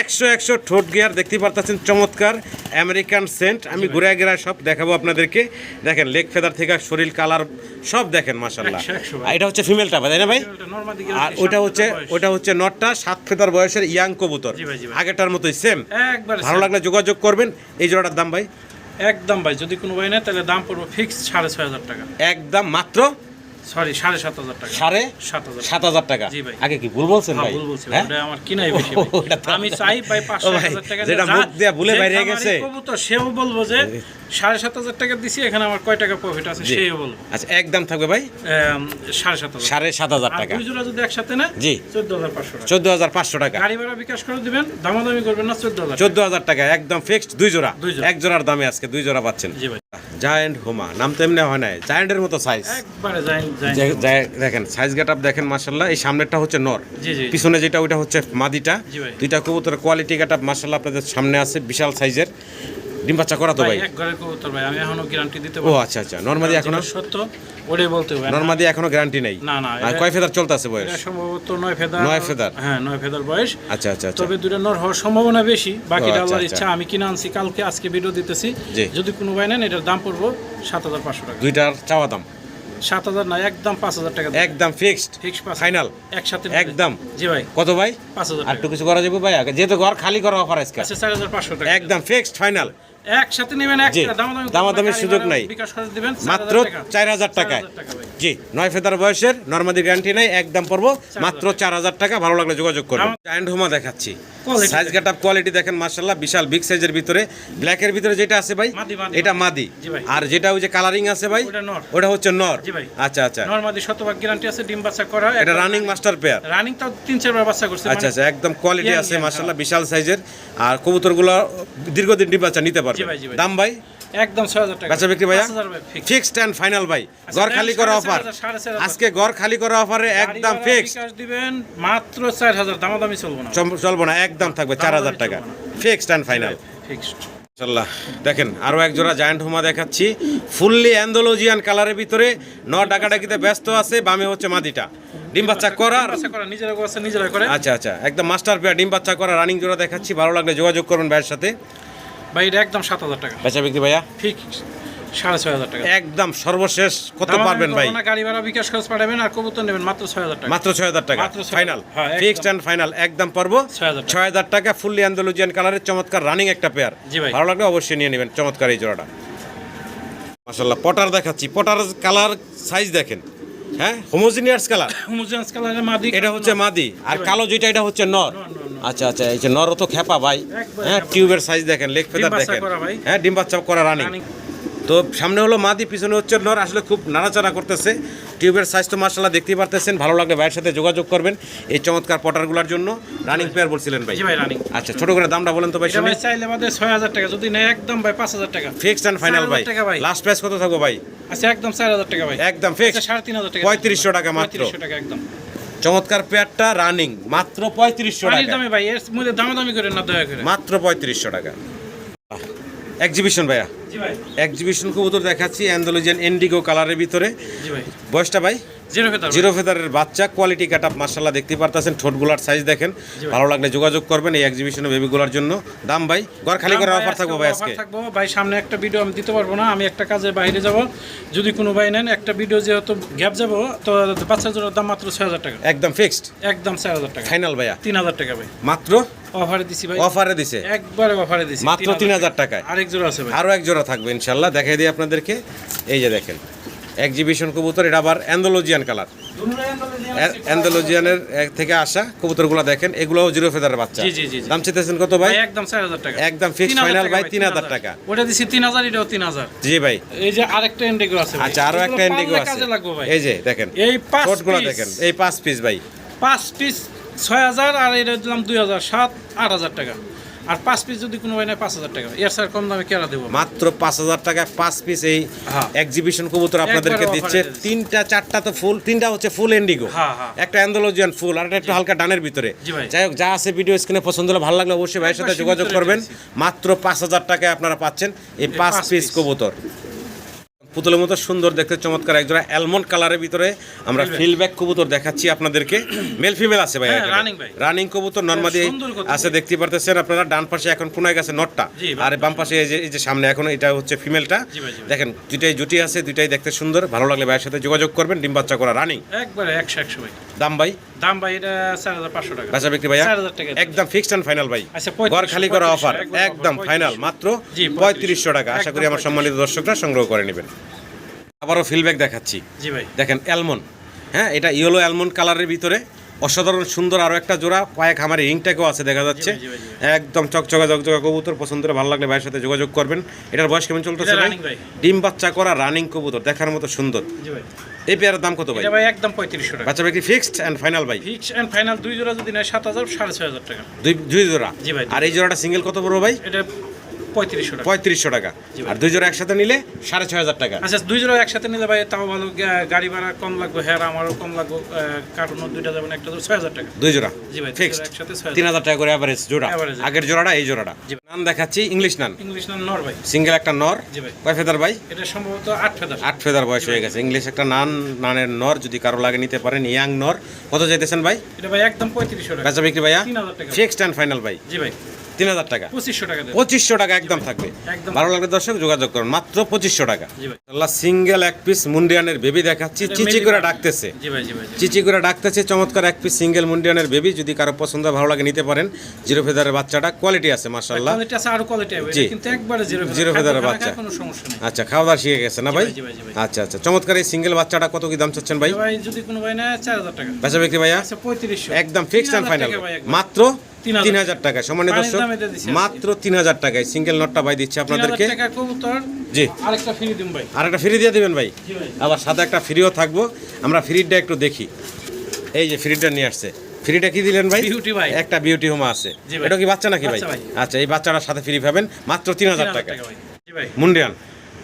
100 ঠোঁট গিয়ার দেখতে পারতেছেন। চমৎকার আমেরিকান সেন্ট। আমি ঘুরে ঘুরে সব দেখাবো আপনাদেরকে। দেখেন লেগ ফেদার থেকে শরীর কালার সব দেখেন মাশাআল্লাহ। 100 ভাই। আর এটা হচ্ছে ফিমেলটা তাই না ভাই? এটা নরমাদি আর গ্যারান্টি। ওটা হচ্ছে নটটা 7 ফেদার বয়সের ইয়াং কবুতর, জি ভাই, জি ভাই। আগেরটার মতোই সেম। একবার ভালো লাগলে যোগাযোগ করবেন। এই জোড়াটার দাম ভাই? একদম ভাই, যদি কোনো ভাই নেয় তাহলে দাম পড়বে ফিক্স 6500 টাকা। একদম মাত্র সরি, 7500 টাকা। 7500 টাকা। জি ভাই। আগে কি ভুল বলছেন হ্যাঁ, ভাই? ভুল বলছি ভাই, হ্যাঁ? ওটা আমার কিনাই বেশি ভাই। ওটা তো- আমি চাই ভাই 500 ও ভাই, 1000 টাকা যেটা মুখ দিয়া ভুলে বাইরে গেছে। কবুতর সেও বলবো যে 7500 টাকা দিছি, এখানে আমার কয় টাকা প্রফিট আছে জি। সেও বলবো। আচ্ছা একদম থাকবে ভাই 7500। 7500 আর টাকা। দুই জোড়া যদি একসাথে নেয়, জি 14500 টাকা। 14500 টাকা। গাড়ি ভাড়া বিকাশ করে দিবেন, দামাদামি করবেন না, 14000 টাকা। 14000 টাকা একদম ফিক্সড। দুই জোড়া, দুই জোড়া। এক জোড়ার দামে আজকে দুই জোড়া পাচ্ছেন। জি ভাই, জায়ান্ট হোমা নাম তো এমনি হয় না, জায়ান্টের মতো সাইজ। একবারে যাই। দেখেন সাইজ গেটআপ দেখেন মাশাআল্লাহ। এই সামনেরটা হচ্ছে নর, জি জি, পিছনে যেটা ওটা হচ্ছে মাদিটা। জি ভাই। দুইটা কবুতরের কোয়ালিটি গেটআপ মাশাআল্লাহ আপনাদের সামনে আছে, বিশাল সাইজের। ডিম বাচ্চা করা তো ভাই? এক ঘরের কবুতর ভাই, আমি এখনো গ্যারান্টি দিতে ও পারবো। আচ্ছা আচ্ছা, নরমাদি এখনো সত্য ওটাই বলতে হবে। নরমাদি এখনো গ্যারান্টি নাই? না না, আর কয় ফেদার চলতেছে বয়স? এটা সম্ভবত 9 ফেদার। 9 ফেদার? হ্যাঁ 9 ফেদার বয়স। আচ্ছা আচ্ছা আচ্ছা। তবে দুইটা নর হওয়ার সম্ভাবনা বেশি, বাকিটা আচ্ছা, আল্লাহর আচ্ছা। ইচ্ছা। আমি কিনে আনছি কালকে, আজকে ভিডিও দিতেছি। জি। যদি কোনো ভাই নেন এটার দাম পড়বো 7,500 টাকা। দুইটার চাওয়া দাম 7,000 না, একদম 5,000 টাকা। একদম ফিক্সড ফিক্স ফাইনাল একসাথে একদম? জি ভাই। কত ভাই? 5,000 আর টাকা। একটু কিছু করা যাবে ভাই? যেহেতু ঘর খালি করা অফার আজকে। আচ্ছা 4,500 টাকা। একদম ফিক্সড ফাইনাল। একসাথে নেবেন, জি, একটা দামাদামির সুযোগ নাই। বিকাশ খরচ দিবেন মাত্র 4,000 টাকায়। 4,000 টাকা ভাই। জি, 9 ফেদার বয়সের নরমাদি গ্যারান্টি নাই, একদম পড়বো মাত্র 4,000 টাকা। ভালো লাগলে যোগাযোগ করুন। জায়ান্ট হুমা দেখাচ্ছি, Quality সাইজ গেটআপ কোয়ালিটি দেখেন মাশাআল্লাহ, বিশাল বিগ সাইজের ভিতরে। ব্ল্যাকের ভিতরে যেটা আছে ভাই মাদি, মাদি, এটা মাদি। মাদি, জি ভাই। আর যেটা ওই যে কালারিং আছে ভাই ওটা নর। ওটা হচ্ছে নর। জি ভাই। আচ্ছা আচ্ছা, নরমাদি শতভাগ গ্যারান্টি আছে, ডিম বাচ্চা করা। এটা রানিং মাস্টার পেয়ার। রানিং তো 3-4 বার বাচ্চা করছে। আচ্ছা আচ্ছা, একদম কোয়ালিটি ইয়াং আছে ইয়াং, মাশাআল্লাহ, বিশাল সাইজের। আর কবুতরগুলো দীর্ঘদিন ডিম বাচ্চা নিতে পারবে। জি ভাই, জি ভাই। দাম ভাই? একদম 6,000 টাকা। বেচা বিক্রি ভাইয়া? 5,000 ভাই fix। ফিক্সড এন্ড ফাইনাল ভাই। আচ্ছা, ঘর দেন খালি করা অফার 4,500 আজকে, ঘর খালি করা অফারে একদম গাড়ি ভাড়া ফিক্সড। বিকাশ দিবেন মাত্র 4,000, দামাদামি চলবো না। চলবো না, একদম থাকবে 4,000 টাকা, ফিক্সড এন্ড ফাইনাল। ফিক্সড। মাশাআল্লাহ, দেখেন আরো এক জোড়া জায়ান্ট হুমা দেখাচ্ছি, ফুললি অ্যান্ডালুজিয়ান কালারের ভিতরে। ডাকাডাকিতে ব্যস্ত আছে, বামে হচ্ছে মাদিটা, ডিম বাচ্চা করার। বাচ্চা করা নিজেরা করছে, নিজেরা করে। আচ্ছা আচ্ছা, একদম মাস্টার পেয়ার ডিম বাচ্চা করা রানিং জোড়া দেখাচ্ছি। ভালো লাগলে যোগাযোগ করবেন ভাইয়ের সাথে। ভাই এটা একদম 7,000 টাকা। বেচা বিক্রি ভাইয়া? ফিক্স 6,500 টাকা। একদম সর্বশেষ কত দামাদামি পারবেন ভাই? করবো না, গাড়ি ভাড়া বিকাশ খরচ পাঠাবেন, আর কবুতর নেবেন মাত্র 6,000 টাকা। মাত্র 6,000 টাকা মাত্র 6,000 ফাইনাল, হ্যাঁ, একদম। ফিক্সড এন্ড ফাইনাল, একদম পড়বো 6,000 টাকা। 6,000 টাকা। ফুললি অ্যান্ডালুজিয়ান কালারের চমৎকার রানিং একটা পেয়ার। জি ভাই। ভালো লাগলে অবশ্যই নিয়ে নেবেন চমৎকার এই জোড়াটা। মাশাআল্লাহ, পটার দেখাচ্ছি, পটার কালার সাইজ দেখেন, হ্যাঁ হোমোজিনিয়াস কালার। হোমোজেনাস কালারের মাদি। এটা হচ্ছে মাদি, আর কালো যেটা এটা হচ্ছে নর। আচ্ছা আচ্ছা, এই যে নর তো খেপা ভাই। একবার হ্যাঁ, খেপা। টিউবের সাইজ দেখেন, লেগ ফেদার বাচ্চা দেখেন। করা ভাই। হ্যাঁ, ডিম বাচ্চা করা রানিং। তো সামনে হলো মাদি, পিছনে হচ্ছে নর। আসলে খুব নাড়াচাড়া করতেছে। টিউবের সাইজ তো মাশাআল্লাহ দেখতেই পারতেছেন। ভালো লাগলে ভাইয়ের সাথে যোগাযোগ করবেন এই চমৎকার পটারগুলোর জন্য। রানিং পেয়ার বলছিলেন ভাই? জি ভাই, রানিং। আচ্ছা, ছোট করে দামটা বলেন তো ভাই এটা শুনি। ভাই চাইলে আমাদের 6,000 টাকা, যদি নেয় একদম ভাই 5,000 টাকা। ফিক্সড এন্ড ফাইনাল ভাই। 4,000 টাকা ভাই। লাস্ট প্রাইস কত থাকবে ভাই? আচ্ছা একদম 4,000 টাকা ভাই। একদম ফিক্সড। আচ্ছা 3,500 টাকা। 3500 টাকা মাত্র। 3500 টাকা একদম। চমৎকার পেয়ারটা রানিং মাত্র 3500 পানির টাকা। দামে ভাই, এর মধ্যে দামাদামি করে না দয়া করে। মাত্র 3500 টাকা। এক্সিবিশন ভাইয়া? জি ভাই। এক্সিবিশন কবুতর দেখাচ্ছি, অ্যান্ডালুজিয়ান ইন্ডিগো কালারের ভিতরে। জি ভাই। বয়সটা ভাই? Zero feather. জিরো ফেদারের বাচ্চা, কোয়ালিটি কাট আপ মাশাআল্লাহ দেখতে পারতেছেন। ঠোঁটগুলার সাইজ দেখেন। জি ভাই। ভালো লাগলে যোগাযোগ করবেন এই এক্সিবিশনে বেবিগুলার জন্য। দাম ভাই? ঘর খালি করার অফার থাকবো ভাই আজকে? থাকবো ভাই, সামনে একটা ভিডিও আমি দিতে পারবো না, আমি একটা কাজে বাইরে যাব। যদি কোনো ভাই নেন একটা ভিডিও, যেহেতু গ্যাপ যাব, তো বাচ্চার জন্য দাম মাত্র 6,000 টাকা। একদম ফিক্সড একদম 4,000 টাকা। ফাইনাল ভাইয়া? 3,000 টাকা ভাই। মাত্র অফারে দিছি ভাই। অফারে দিছে? একবারে অফারে দিছি মাত্র 3,000 টাকায়। আরেক জোড়া আছে ভাই। আরো এক জোড়া থাকবে ইনশাআল্লাহ, দেখাই দিই আপনাদেরকে। এই যে দেখেন এক্সিবিশন কবুতর, এটা আবার অ্যান্ডালুজিয়ান কালার। অ্যান্ডালুজিয়ানের থেকে আসা কবুতরগুলো দেখেন, এগুলোও জিরো ফেদারের বাচ্চা। জি, জি, জি, জি। দাম চাইতেছেন কত ভাই? ভাই একদম 4,000 টাকা। একদম ফিক্সড ফাইনাল ভাই, 3,000 টাকা। ওটা দিছি 3,000, এটাও 3,000। জি ভাই। এই যে আরেকটা ইন্ডিগো আছে ভাই। আচ্ছা, আরো এগুলো একটা ইন্ডিগো পারলে আছে। কাজে লাগবে ভাই। এই যে দেখেন এই 5 ঠোঁটগুলো পিস। দেখেন, এই 5 পিস ভাই। 5 পিস 6,000, আর এটা দিলাম 2,000, 7,000-8,000 টাকা। আর 5 পিস যদি কোনো ভাই নেয় 5,000 টাকা। এর স্যার কম দামে কেরা দেবো? মাত্র 5,000 টাকায় 5 পিস এই হ্যাঁ। এক্সিবিশন কবুতর আপনাদেরকে একবারে দিচ্ছে। offer এ দিচ্ছে। 3টা 4টা তো ফুল, 3টা হচ্ছে ফুল ইন্ডিগো, হ্যাঁ, হ্যাঁ। একটা অ্যান্ডালুজিয়ান ফুল, আর একটা একটু হালকা ডানের ভিতরে। জি ভাই। যাই হোক, যা আছে ভিডিও স্ক্রিনে পছন্দ হলে, ভালো লাগলে অবশ্যই ভাইয়ের সাথে একবার যোগাযোগ সীমিত করবেন। রেখেছি। মাত্র 5,000 টাকায় আপনারা পাচ্ছেন এই 5 5 পিস piece। কবুতর। পুতুলের মতো সুন্দর দেখতে চমৎকার একজোড়া অ্যালমন্ড কালারের ভিতরে আমরা ফিলব্যাক কবুতর দেখাচ্ছি আপনাদেরকে। মেল ফিমেল আছে ভাই? হ্যাঁ, running ভাই। রানিং কবুতর নরমাদি সুন্দর কবুতর আছে, দেখতে পারতেছেন আপনারা। ডান পাশে এখন কোনায় গেছে নটটা, জি, আর বাম পাশে এই যে সামনে এখন এটা হচ্ছে ফিমেলটা। জি ভাই, জি ভাই। দেখেন দুইটাই জুটি আছে, দুইটাই দেখতে সুন্দর। ভালো লাগলে ভাইয়ের সাথে যোগাযোগ করবেন। ডিম বাচ্চা করা রানিং। একবারে 100 ভাই। দাম ভাই? দাম ভাই এটা 4,500 টাকা। বেচা বিক্রি ভাইয়া? 4,000 টাকা। একদম ফিক্সড এন্ড ফাইনাল ভাই। আচ্ছা, ঘর খালি করা 3500, অফার, একবার একদম offer, ফাইনাল 3500 মাত্র জি, 3500 টাকা। আশা করি আমার একদম সম্মানিত দর্শকরা সংগ্রহ করে নেবেন। আবারও ফিলব্যাক দেখাচ্ছি, জি ভাই। দেখেন অ্যালমন্ড। হ্যাঁ, এটা ইয়েলো অ্যালমন্ড কালারের ভিতরে অসাধারণ সুন্দর আরো একটা জোড়া। পায়ে খামারে রিংটাকেও আছে দেখা যাচ্ছে। জি ভাই। একদম চকচকা জকজকা কবুতর, পছন্দ হলে ভালো লাগলে ভাইয়ের সাথে যোগাযোগ করবেন। এটার বয়স কেমন চলতেছে এটা ভাই? running ভাই। ডিম বাচ্চা করা রানিং কবুতর, দেখার মতো সুন্দর। জি ভাই। এই পেয়ারের দাম কত ভাই? এটা ভাই একদম 3500 টাকা। বাচ্চা বিক্রি ফিক্সড এন্ড ফাইনাল ভাই? ফিক্স এন্ড ফাইনাল, দুই জোড়া যদি নেয় 7,000, 6,500 টাকা। দুই জোড়া। জি ভাই। আর এই জোড়াটা সিঙ্গেল কত পড়বে ভাই? এটা 3500 টাকা। 3500 টাকা। জি ভাই। আর দুই জোড়া একসাথে নিলে 6500 টাকা। আচ্ছা, দুই জোড়া একসাথে নিলে ভাই তাও ভালো, গাড়ি ভাড়া কম লাগবে, হ্যাঁ আমারও কম লাগবে, কার্টুনও দুইটা যাবেন, একটা 6000 টাকা। দুই জোড়া জি ভাই, দুই ফিক্সড জোড়া একসাথে 6000 3000 টাকা করে এভারেজ জোড়া। Average। আগের জোড়াটা এই জোড়াটা। জি। নান দেখাচ্ছি ইংলিশ নান, ইংলিশ নান নর ভাই। সিঙ্গেল একটা নর। জি ভাই। কয় ফেদার ভাই? এটা সম্ভবত 8 ফেদার। 8 ফেদার বয়স হয়ে গেছে। ইংলিশ একটা নানের নর, যদি কারো লাগে নিতে পারেন, ইয়াং নর। কত চাইতেছেন ভাই? এটা ভাই একদম 3500 টাকা। বেচা বিক্রি ভাইয়া 3000 টাকা। ফিক্সড এন্ড ফাইনাল ভাই জি ভাই, 3000 টাকা। 2500 টাকা দেন। 2500 টাকা একদম থাকবে। একদম। ভালো লাগলে দর্শক যোগাযোগ করুন, মাত্র 2500 টাকা। জি ভাই। আল্লাহ সিঙ্গেল এক পিস মুন্ডিয়ানের বেবি দেখাচ্ছি, এটা চিচি মেলি করে ভাই। ডাকতেছে। জি ভাই, জি ভাই, জি। চিচি করে ডাকতেছে, চমৎকার এক পিস সিঙ্গেল মুন্ডিয়ানের বেবি। যদি কারো পছন্দ হয়, ভালো লাগে নিতে পারেন। জিরো ফেদারের বাচ্চাটা কোয়ালিটি আছে মাশাআল্লাহ। কোয়ালিটি আছে, আরো কোয়ালিটি হবে, জি। এটা কিন্তু একবারে জিরো ফেদারের বাচ্চা। কোনো সমস্যা নেই। আচ্ছা, খাওয়া দাওয়া শিখে গেছে না ভাই? জি ভাই, জি ভাই। আচ্ছা আচ্ছা, চমৎকার এই সিঙ্গেল বাচ্চাটা কত কি দাম চাচ্ছেন ভাই? ভাই যদি কোনো ভাই না 4000 টাকা। বেচা বিক্রি ভাইয়া আচ্ছা 3500। একদম ফিক্সড এন্ড 3000 ফাইনাল টাকা ভাই একদম। মাত্র 3000 3000 টাকা। সম্মানিত পানির দর্শক, দামে দিয়ে দিছি আজকে। মাত্র 3000 টাকায় সিঙ্গেল নটটা ভাই দিচ্ছে আপনাদেরকে। 3000 টাকা কবুতর। জি। আরেকটা ফ্রি দিন ভাই। আর একটা ফ্রি দিয়ে দিবেন ভাই? জি ভাই। আবার সাথে একটা ফ্রিও থাকবো। আমরা ফ্রিটা একটু দেখি। এই যে ফ্রিটা নিয়ে আসছে। ফ্রিটা কি দিলেন ভাই? বিউটি ভাই। একটা বিউটি হোমা আছে। জি ভাই। এটা কি বাচ্চা নাকি ভাই? বাচ্চা ভাই। আচ্ছা, এই বাচ্চাটার সাথে ফ্রি পাবেন মাত্র 3000 টাকা। ভাই। জি ভাই। মুন্ডিয়ান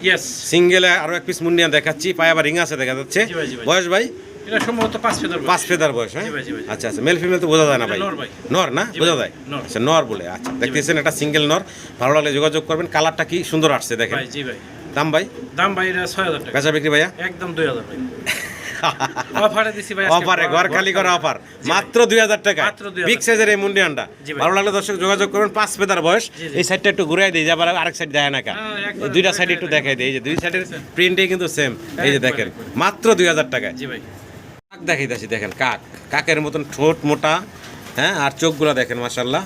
ইয়েস। সিঙ্গেলে আরো এক পিস মুন্ডিয়ান দেখাচ্ছি, পায়ে আবার রিং আছে দেখা যাচ্ছে। জি ভাই, জি ভাই। বয়স ভাই? এটা সম্ভবত 5 ফেদার ভাই। 5 ফেদার বয়স। হ্যাঁ জি ভাই, জি ভাই, জি। আচ্ছা আচ্ছা, মেল ফিমেল তো বোঝা যায় না এটা ভাই? নর ভাই। নর না, জি বোঝা ভাই, যায়। নর। আচ্ছা, নর বলে। আচ্ছা, দেখতেছেন এটা সিঙ্গেল নর। ভালো লাগলে যোগাযোগ করবেন। কালারটা কি সুন্দর আসছে দেখেন। ভাই জি ভাই। দাম ভাই? দাম ভাই এটা 6000 টাকা। বেচা বিক্রি ভাইয়া? একদম 2000 ভাই। অফারে দিছি ভাই আজকে। অফারে ঘর খালি করা অফার মাত্র 2000 টাকা। মাত্র 2000 বিগ সাইজের এই মুন্ডিয়ানটা। জি ভাই। ভালো লাগলে দর্শক যোগাযোগ করবেন। 5 ফেদার বয়স। জি, জি। এই সাইডটা একটু ঘুরাই দিই, আবার আরেক সাইড দেখায় না কা। হ্যাঁ, একবার এই দুইটা ঘুরাই সাইড একটু দেখাই। দেখাই দিই। এই যে দুই সাইডের প্রিন্টই কিন্তু সেম। এই যে একবার, দেখেন একবার। মাত্র 2000 টাকায়। জি ভাই। কাক দেখাইতেছি, দেখেন কাক। কাকের মতন ঠোঁট মোটা, হ্যাঁ, আর চোখগুলো দেখেন মাশাআল্লাহ,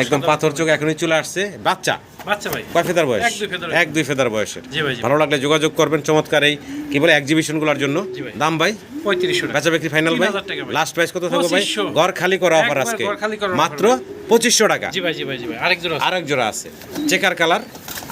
একদম পাথর চোখ। এখনই চলে আসছে বাচ্চা। বাচ্চা ভাই। কয় ফেদার বয়স? 1-2 ফেদার। 1-2 ফেদার বয়সের। জি ভাই, জি। ভালো লাগলে যোগাযোগ করবেন। চমৎকার এই কি বলে এক্সিবিশনগুলোর জন্য। জি ভাই। দাম ভাই? 3500 টাকা। বেচা বিক্রি ফাইনাল ভাই? 3000 টাকা ভাই। লাস্ট প্রাইস কত থাকবে ভাই? 2500 ঘর খালি করা অফার একবার আজকে ঘর খালি করার মাত্র offer 2500 টাকা। জি ভাই, জি ভাই, জি ভাই। আরেক জোড়া আছে। আরেক জোড়া আছে চেকার কালার,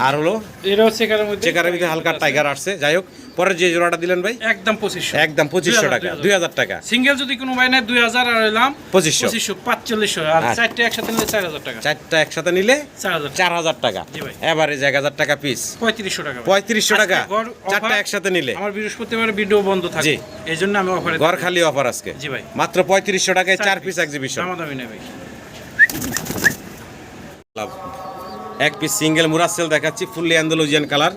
আর হলো এটা হচ্ছে চেকারের মধ্যে। চেকারের ভিতরে হালকা টাইগার আসছে। যাই হোক, পরের যে জোড়াটা দিলেন ভাই? একদম 2500। একদম 2500 টাকা। 2000 টাকা। সিঙ্গেল যদি কোনো ভাই নেয় 2000, আর হইলাম 2500। 4500। আর আচ্ছা। চারটে একসাথে নিলে 4000 টাকা। চারটা একসাথে নিলে 4000 টাকা। 4000 টাকা। জি ভাই। এভারেজ 1000 টাকা পিস। 3500 টাকা ভাই। 3500 টাকা। আজকে ঘর চারটা offer। একসাথে নিলে আমার বৃহস্পতিবার ভিডিও বন্ধ থাকে, জি। এই জন্য আমি অফারে ঘর খালি অফার আজকে। জি ভাই। মাত্র 3500 টাকায় 4 পিস এক্সিবিশন। দামাদামি নেই ভাই। এক পিস সিঙ্গেল মুরাসেল দেখাচ্ছি, ফুললি অ্যান্ডালুজিয়ান কালার।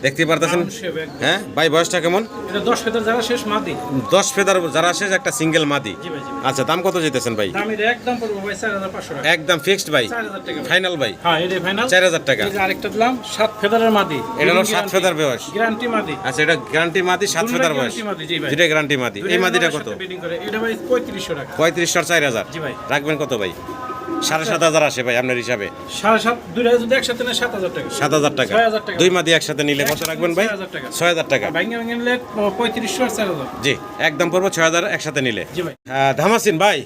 দেখতে পারতেছেন। Round shape একদম। হ্যাঁ ভাই, বয়সটা কেমন? এটা 10 ফেদার যারা শেষ মাদি। 10 ফেদার যারা শেষ, একটা সিঙ্গেল মাদি। জি ভাই, জি ভাই। আচ্ছা, দাম কত যেতেছেন ভাই? দাম এটা একদম পড়বে ভাই 4500 টাকা। একদম ফিক্সড ভাই? 4000 টাকা ভাই। ফাইনাল ভাই? হ্যাঁ, এটা ফাইনাল। 4000 টাকা। এই যে আরেকটা দিলাম 7 ফেদারের মাদি। এটা হলো 7 ফেদার বয়স। গ্যারান্টি মাদি। আচ্ছা, এটা গ্যারান্টি মাদি, 7 দুটোই ফেদার বয়স। guarantee মাদি, জি ভাই। যেটা গ্যারান্টি মাদি। এই মাদিটা কত? বিডিং করে এটা ভাই 3500 টাকা। 3500 আর 4000। জি ভাই। রাখবেন কত ভাই? 7500 আসে ভাই আপনার হিসাবে? 7.5 দুইটা যদি একসাথে নেয় 7000 টাকা। 7000 টাকা। 6000 টাকা। দুই মাদি একসাথে নিলে কত রাখবেন ভাই? 6000 টাকা। 6000 টাকা। ভাঙে ভাঙে নিলে 3500 আর 4000। জি, একদম পড়বো 6000 একসাথে নিলে। জি ভাই। ধামাসিন ভাই,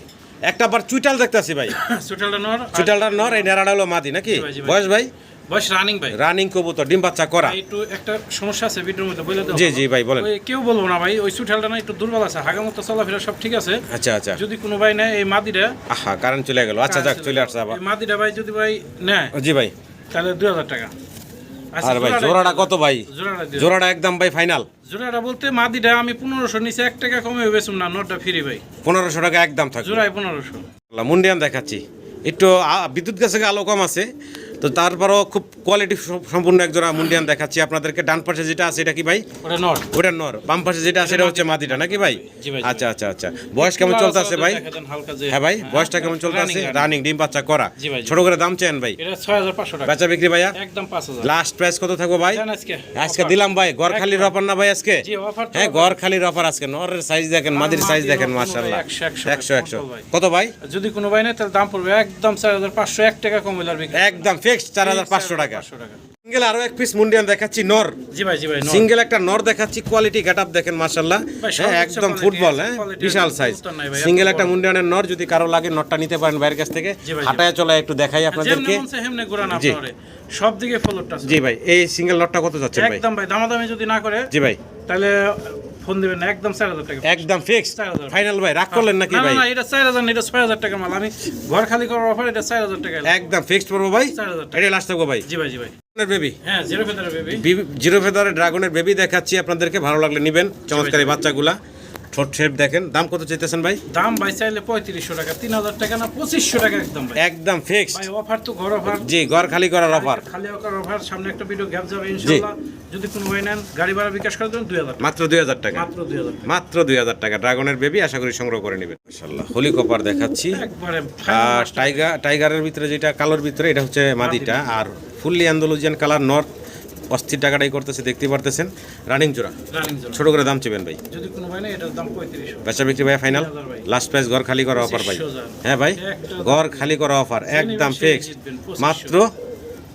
একটা বার চুইটাল দেখতেছি ভাই। সুটালটা নর। চুইটালটার নর, এই নেড়াটা হলো মাদি নাকি? জি ভাই, জি ভাই। বয়স ভাই? বয়স রানিং ভাই। রানিং কবুতর, ডিম বাচ্চা করা। ভাই একটু একটা সমস্যা আছে ভিডিওর মধ্যে, বলে দাও। জি জি ভাই, বলেন। ওই কেউ বলবো না ভাই, ওই সুটালটা না একটু দুর্বল আছে, হাগামতো চলাফেরা সব ঠিক আছে। আচ্ছা আচ্ছা। যদি কোনো ভাই নেয় এই মাদিটা। আহা, কারেন্ট চলে গেল। আচ্ছা যাক, চলে আসছে আবার। এই মাদিটা ভাই যদি ভাই নেয় জি ভাই। তাহলে 2000 টাকা। আচ্ছা, আর ভাই জোড়াটা কত ভাই? জোড়াটা দিও। জোড়াটা একদম ভাই ফাইনাল। জোড়াটা বলতে মাদিটা আমি 1500 নিচে 1 টাকা কমে বেচুম না, নটটা ফ্রি ভাই। 1500 টাকা একদম থাকবে। জোড়ায় 1500। মুন্ডিয়ান দেখাচ্ছি, একটু বিদ্যুৎ গাছে আলো কম আছে, তো তারপরও খুব কোয়ালিটি সম্পূর্ণ এক জোড়া মুন্ডিয়ান দেখাচ্ছি আপনাদেরকে। ডান পাশে যেটা আছে এটা কি ভাই? ওটা নট। ওটা নর। বাম পাশে যেটা আছে এটা হচ্ছে মাদিটা নাকি ভাই? জি ভাই, জি আচ্ছা আচ্ছা আচ্ছা। বয়স কেমন চলতে আছে ভাই? হ্যাঁ ভাই, বয়সটা কেমন চলতে আছে? রানিং, ডিম বাচ্চা করা। জি ভাই, জি। ছোট করে দাম চেন ভাই? এটা 6500 টাকা। বেচা বিক্রি ভাইয়া? একদম 5000। লাস্ট প্রাইস কত থাকবে ভাই? জান আজকে আজকে দিলাম ভাই, ঘর খালির অফার না ভাই আজকে? জি, অফার তো হ্যাঁ, ঘর খালির অফার আজকে। নরের সাইজ দেখেন, মাদির সাইজ দেখেন, মাদির মাশাআল্লাহ। 100 100 কত ভাই? যদি কোনো ভাই নেয় তাহলে দাম পড়বে একদম 4500, 1 টাকা কম হইলে আর বিক্রি। একদম ফিক্সড 4500 টাকা। 500 টাকা। সিঙ্গেল আরো এক পিস মুন্ডিয়ান দেখাচ্ছি নর। জি ভাই, জি ভাই। নট। সিঙ্গেল একটা নর দেখাচ্ছি, কোয়ালিটি গেটআপ দেখেন মাশাআল্লাহ। ভাই, হ্যাঁ, সর্বোচ্চ একদম quality ফুটবল। আছে, হ্যাঁ, quality বিশাল আছে, সাইজ। কবুতর নাই ভাই, এত সিঙ্গেল বড়। একটা মুন্ডিয়ানের নর, যদি কারো লাগে নটটা নিতে পারেন ভাইয়ের কাছ থেকে। জি ভাই, জি। হাঁটায় চলে একটু দেখাই যেমনে আপনাদেরকে। মন চায় হেমনে ঘোরান জি। আপনারে। সব দিকে ফলোটা আছে। জি ভাই, এই সিঙ্গেল নটটা কত যাচ্ছেন ভাই? একদম ভাই দামাদামি যদি না করে জি ভাই। তাহলে ফোন দিবেন না, একদম 4000 টাকা। একদম ফিক্সড 4000 ফাইনাল ভাই, রাগ করলেন নাকি না ভাই? না এটা 4000 না, এটা 6000 টাকার মাল। আমি ঘর খালি করার অফার, এটা 4000 টাকা। একদম ফিক্সড পড়বো ভাই, 4000 টাকা। এটা লাস্ট থাকবো ভাই। জি ভাই, জি ভাই। বেবি, হ্যাঁ, জিরো ফেদার বেবি। জিরো ফেদারের ড্রাগনের বেবি দেখাচ্ছি আপনাদেরকে, ভালো লাগলে নিবেন। চমৎকার এই বাচ্চাগুলা, ঠোঁট শেপ দেখেন। দাম কত চাইতেছেন ভাই? দাম ভাই চাইলে 3500 টাকা, 3000 টাকা না 2500 টাকা একদম ভাই। একদম ফিক্সড ভাই অফার তো ঘর অফার। জি, ঘর খালি করার অফার। খালি করার অফার, সামনে একটা ভিডিও গ্যাপ যাবে ইনশাআল্লাহ। যদি কোনো ভাই নেন, গাড়ি ভাড়া বিকাশ করে দেবেন 2000 টাকা। মাত্র 2000 টাকা, মাত্র 2000 টাকা। মাত্র 2000 টাকা ড্রাগনের বেবি, আশা করি সংগ্রহ করে নেবেন ইনশাআল্লাহ। হোলি কপার দেখাচ্ছি। একবারে আর টাইগারের ভিতরে যেটা কালোর ভিতরে, এটা হচ্ছে মাদিটা। আর ফুললি অ্যান্ডালুজিয়ান কালার নর্থ, অস্থির টাকাটাই করতেছে, দেখতে পারতেছেন। রানিং জোড়া, রানিং জোড়া। ছোট করে দাম চেবেন ভাই। যদি কোনো ভাই নেই, এটার দাম 3500। বেচা বিক্রি ভাই ফাইনাল, 3000 ভাই। লাস্ট প্রাইস ঘর খালি করা অফার ভাই। 25,000 হ্যাঁ ভাই, ঘর খালি করা অফার, একদম ফিক্সড। মাত্র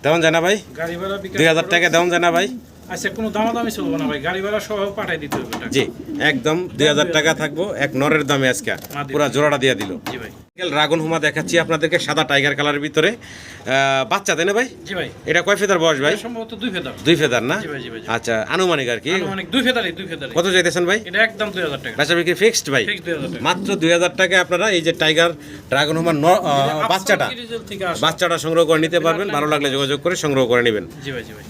দেওয়ান যায় না ভাই? গাড়ি ভাড়া বিকাশ 2000 টাকা দেওয়ান যায় না ভাই? আচ্ছা, কোনো দামাদামি চলবে না ভাই, গাড়ি ভাড়া সহ পাঠাই দিতে হবে টাকা। জি, একদম 2000 টাকা থাকবো এক নরের দামে আজকে পুরো জোড়াটা দিয়ে দিল। জি ভাই। ড্রাগন হুমা দেখাচ্ছি আপনাদেরকে, সাদা টাইগার কালারের ভিতরে বাচ্চা, তাই না ভাই? জি ভাই। এটা কয় ফেদার বয়স ভাই? এটা সম্ভবত 2 ফেদার। 2 ফেদার না? জি ভাই, জি ভাই। আচ্ছা, আনুমানিক আর কি। মানে 2 ফেদারই, 2 ফেদারই। কত চাইতেছেন ভাই? এটা একদম 2000 টাকা। বেচা বিক্রি ফিক্সড ভাই, ফিক্স 2000 টাকা। মাত্র 2000 টাকায় আপনারা এই যে টাইগার ড্রাগন হুমার বাচ্চাটা রিজেল থেকে আসে। বাচ্চাটা সংগ্রহ করে নিতে পারবেন। ভালো লাগলে যোগাযোগ করে সংগ্রহ করে নেবেন। জি ভাই, জি ভাই।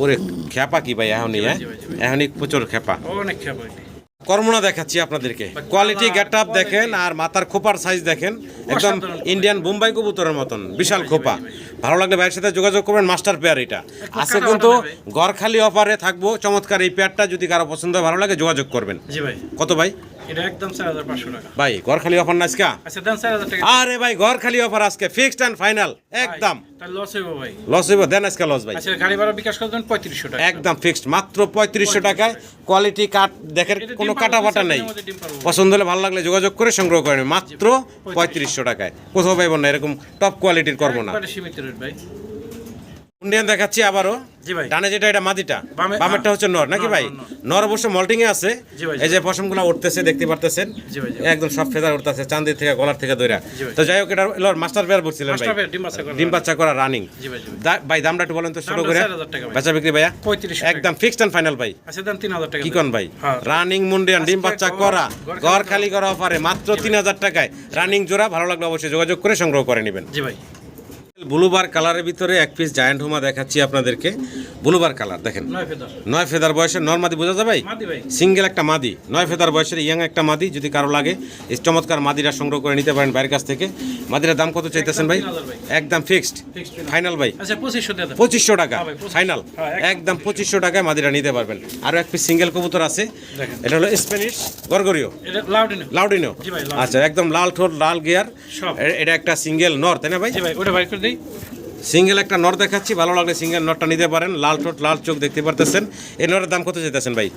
ওরে খেপা কি ভাই এখনই, হ্যাঁ জি ভাই, জি ভাই। এখনই প্রচুর খেপা। অনেক খাবার। কর্মনা দেখাচ্ছি আপনাদেরকে, কোয়ালিটি গেট আপ দেখেন আর মাথার খোপার সাইজ দেখেন, একদম ইন্ডিয়ান বোম্বাই কবুতরের মতন বিশাল খোপা। ভালো লাগলে ভাইয়ের সাথে যোগাযোগ করবেন। মাস্টার পেয়ার এটা আছে কিন্তু ঘরখালি অফারে থাকবো। চমৎকার এই পেয়ারটা যদি কারো পছন্দ হয়, ভালো লাগে যোগাযোগ করবেন। জি ভাই। কত ভাই? এটা একদম 4500 টাকা। ভাই ঘরখালি অফার না আজকে? আচ্ছা, দেন 4000 টাকা। আরে ভাই ঘরখালি অফার আজকে, ফিক্সড এন্ড ফাইনাল একদম। তাহলে লস হইব ভাই। লস হইব, দেন আজকে লস ভাই। আচ্ছা, গাড়ি ভাড়া বিকাশ করে দেন 3500 টাকা। একদম ফিক্সড, মাত্র 3500 টাকায়। কোয়ালিটি কাট দেখেন, কোনো কাটা ফাটা নেই। পছন্দ হলে ভালো লাগলে যোগাযোগ করে সংগ্রহ করেন, মাত্র 3500 টাকায়। কোথাও পাইবেন না এরকম টপ কোয়ালিটির করবো না। একবারে সীমিত রেট ভাই। ইন্ডিয়ান দেখাচ্ছি আবারও। জি ভাই। ডানে যেটা, এটা মাদিটা, বামে- বামেরটা হচ্ছে নর নাকি নর, ভাই? নর, নর অবশ্য মল্টিং এ আছে। জি ভাই, জি এই যে পশমগুলো উঠতেছে, দেখতে পারতেছেন। জি ভাই, জি। একদম সব ফেদার উঠতেছে, চাঁদের থেকে গলার থেকে দইরা। জি ভাই। তো যাই হোক, এটা মাস্টার পেয়ার বলছিলেন ভাই, মাস্টার পেয়ার, ডিম বাচ্চা করা। ডিম বাচ্চা করা রানিং। জি ভাই, জি ভাই। ভাই দামটা একটু বলেন তো ছোট দামটা করে। 4000 টাকা ভাই। বেচা বিক্রি ভাইয়া 3500 টাকা। একদম ফিক্সড এন্ড ফাইনাল ভাই। আচ্ছা, দেন 3000 টাকা। কি কোন ভাই? হ্যাঁ। রানিং মুন্ডিয়ান ডিম আজকে বাচ্চা ঘর- করা, ঘর ঘর খালি খালি করা অফারে মাত্র 3000 টাকায় রানিং জোড়া। ভালো লাগলে অবশ্যই যোগাযোগ করে সংগ্রহ করে নেবেন। জি ভাই। ব্লুবার কালারের ভিতরে এক পিস জায়ান্ট হুমা দেখাচ্ছি আপনাদেরকে। ব্লুবার কালার দেখেন, 9 ফেদার। 9 ফেদার বয়সের নর মাদি, বোঝা যায় ভাই? মাদি ভাই। সিঙ্গেল একটা মাদি, 9 ফেদার বয়সের ইয়াং একটা মাদি। যদি কারো লাগে এই চমৎকার মাদিরা সংগ্রহ করে নিতে পারেন বাইরের কাছ থেকে। মাদিরার দাম কত চাইতেছেন ভাই? 3000 ভাই। একদম ফিক্সড Fixed ফাইনাল ভাই। আচ্ছা, 2500 দিয়ে দেন। 2500 টাকা হ্যাঁ ভাই, 2500 ফাইনাল, হ্যাঁ, একদম 2500 টাকায় মাদিরা নিতে পারবেন। আরও এক পিস সিঙ্গেল কবুতর আছে, দেখেন। এটা হলো স্প্যানিশ গরগরিও, এটা লাউডিনো। লাউডিনো। জি ভাই, লাউডিনো। আচ্ছা, একদম লাল ঠোঁট, লাল গিয়ার। সব। এটা একটা সিঙ্গেল নর, তাই না ভাই? জি ভাই, ওটা বাইর করে দেই। সিঙ্গেল একটা নর দেখাচ্ছি, ভালো লাগলে সিঙ্গেল নরটা নিতে পারেন। লাল ঠোঁট, লাল চোখ দেখতে পারতেছেন। এই নরের দাম কত চাইতেছেন ভাই?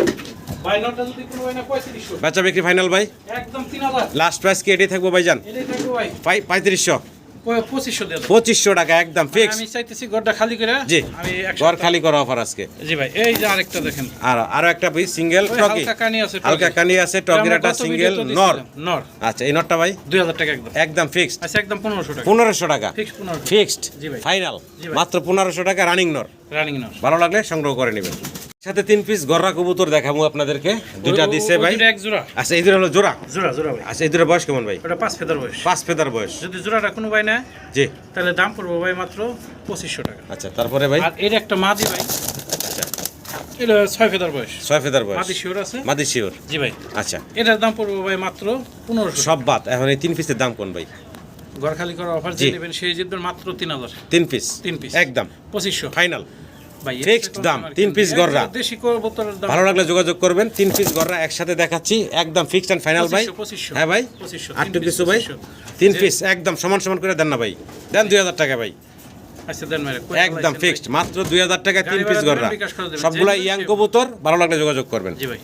ভাই, নটটা যদি কোনো হয় না 3500। বেচা বিক্রি ফাইনাল ভাই, একদম 3000। লাস্ট প্রাইস কি এটাই থাকবো ভাইজান? এটাই থাকবে ভাই। 3500, 2500 দিয়ে দেন। 2500 টাকা একদম ফিক্স। আমি চাইতেছি ঘরটা খালি করে। জি, আমি ঘর খালি করা অফার আজকে। জি ভাই, এই যে আরেকটা দেখেন। আর আরো একটা পিস সিঙ্গেল ওই টকি, হালকা কানি আছে, হালকা কানি আছে, টকিরাটা আমরা গত সিঙ্গেল ভিডিওতে নর। দিছিলাম। নর। আচ্ছা, এই নরটা ভাই 2000 টাকা একদম। একদম ফিক্সড, আচ্ছা, একদম 1500 টাকা। 1500 টাকা ফিক্সড 1500। ফিক্সড জি ভাই। ফাইনাল, জি ভাই। মাত্র 1500 টাকা রানিং নর। রানিং নর। ভালো লাগলে সংগ্রহ করে নেবেন। সাথে 3 পিস গররা কবুতর দেখাবো আপনাদেরকে, দুইটা দিছে ভাই। ওইটা এক জোড়া। আচ্ছা, এই দুটো হলো জোড়া। জোড়া, জোড়া ভাই। আচ্ছা, এই দুটো বয়স কেমন ভাই? ওটা 5 ফেদার বয়স। 5 ফেদার বয়স। যদি জোড়াটা কোনো ভাই নেয়, জি। তাহলে দাম পড়বে ভাই মাত্র 2500 টাকা। আচ্ছা, তারপরে ভাই? আর এর একটা মাদি ভাই, আচ্ছা, এটা 6 ফেদার বয়স। 6 ফেদার বয়স। মাদি শিওর আছে? মাদি শিওর। জি ভাই। আচ্ছা, এটার দাম পড়বে ভাই মাত্র 1500। সব বাদ, এখন এই 3 পিসের দাম কোন ভাই? ঘর খালি করার অফার জি। যে নেবেন সেই জিতবেন মাত্র 3000। 3 পিস 3 পিস একদম 2500 ফাইনাল ভাই। fixed দাম, 3 পিস গররা। দেশি কবুতরের দাম ভালো লাগলে যোগাযোগ করবেন। 3 পিস গররা একসাথে দেখাচ্ছি, একদম ফিক্সড এন্ড ফাইনাল ভাই। 2500। হ্যাঁ ভাই, 2500, আর একটু 3 কিছু ভাই? 2500 3 পিস একদম সমান সমান করে দেন না ভাই, দেন 2000 টাকা ভাই। আচ্ছা, দেন মেরে একদম ফিক্সড, মাত্র 2000 টাকা 3 পিস গাড়ি গররা। ভাড়া বিকাশ করে দেবেন। সবগুলা যে ইয়াং নেবেন কবুতর, ভালো লাগলে যোগাযোগ করবেন। জি ভাই।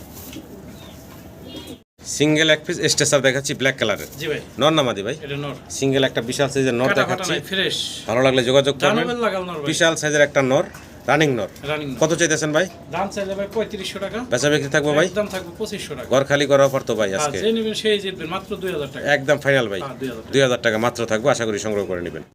সিঙ্গেল এক পিস স্টেসার দেখাচ্ছি ব্ল্যাক কালারের। জি ভাই। নর নামাদি ভাই, এটা নর। সিঙ্গেল একটা বিশাল সাইজের নর কাটা ফাটা দেখাচ্ছি, নাই, ফ্রেশ। ভালো লাগলে যোগাযোগ করবেন। জানাবেন লাগাল নর ভাই। বিশাল সাইজের একটা নর, রানিং নর। রানিং নর। কত চাইতেছেন ভাই? দাম চাইলে ভাই 3500 টাকা। বেচা বিক্রি থাকবো ভাই? একদম থাকবে 2500 টাকা। ঘর খালি করা অফার তো ভাই আর আজকে যে নেবেন সেই জিতবেন মাত্র 2000 টাকা। একদম ফাইনাল ভাই। হ্যাঁ, 2000 টাকা। 2000 টাকা মাত্র থাকবো, আশা করি সংগ্রহ করে নেবেন।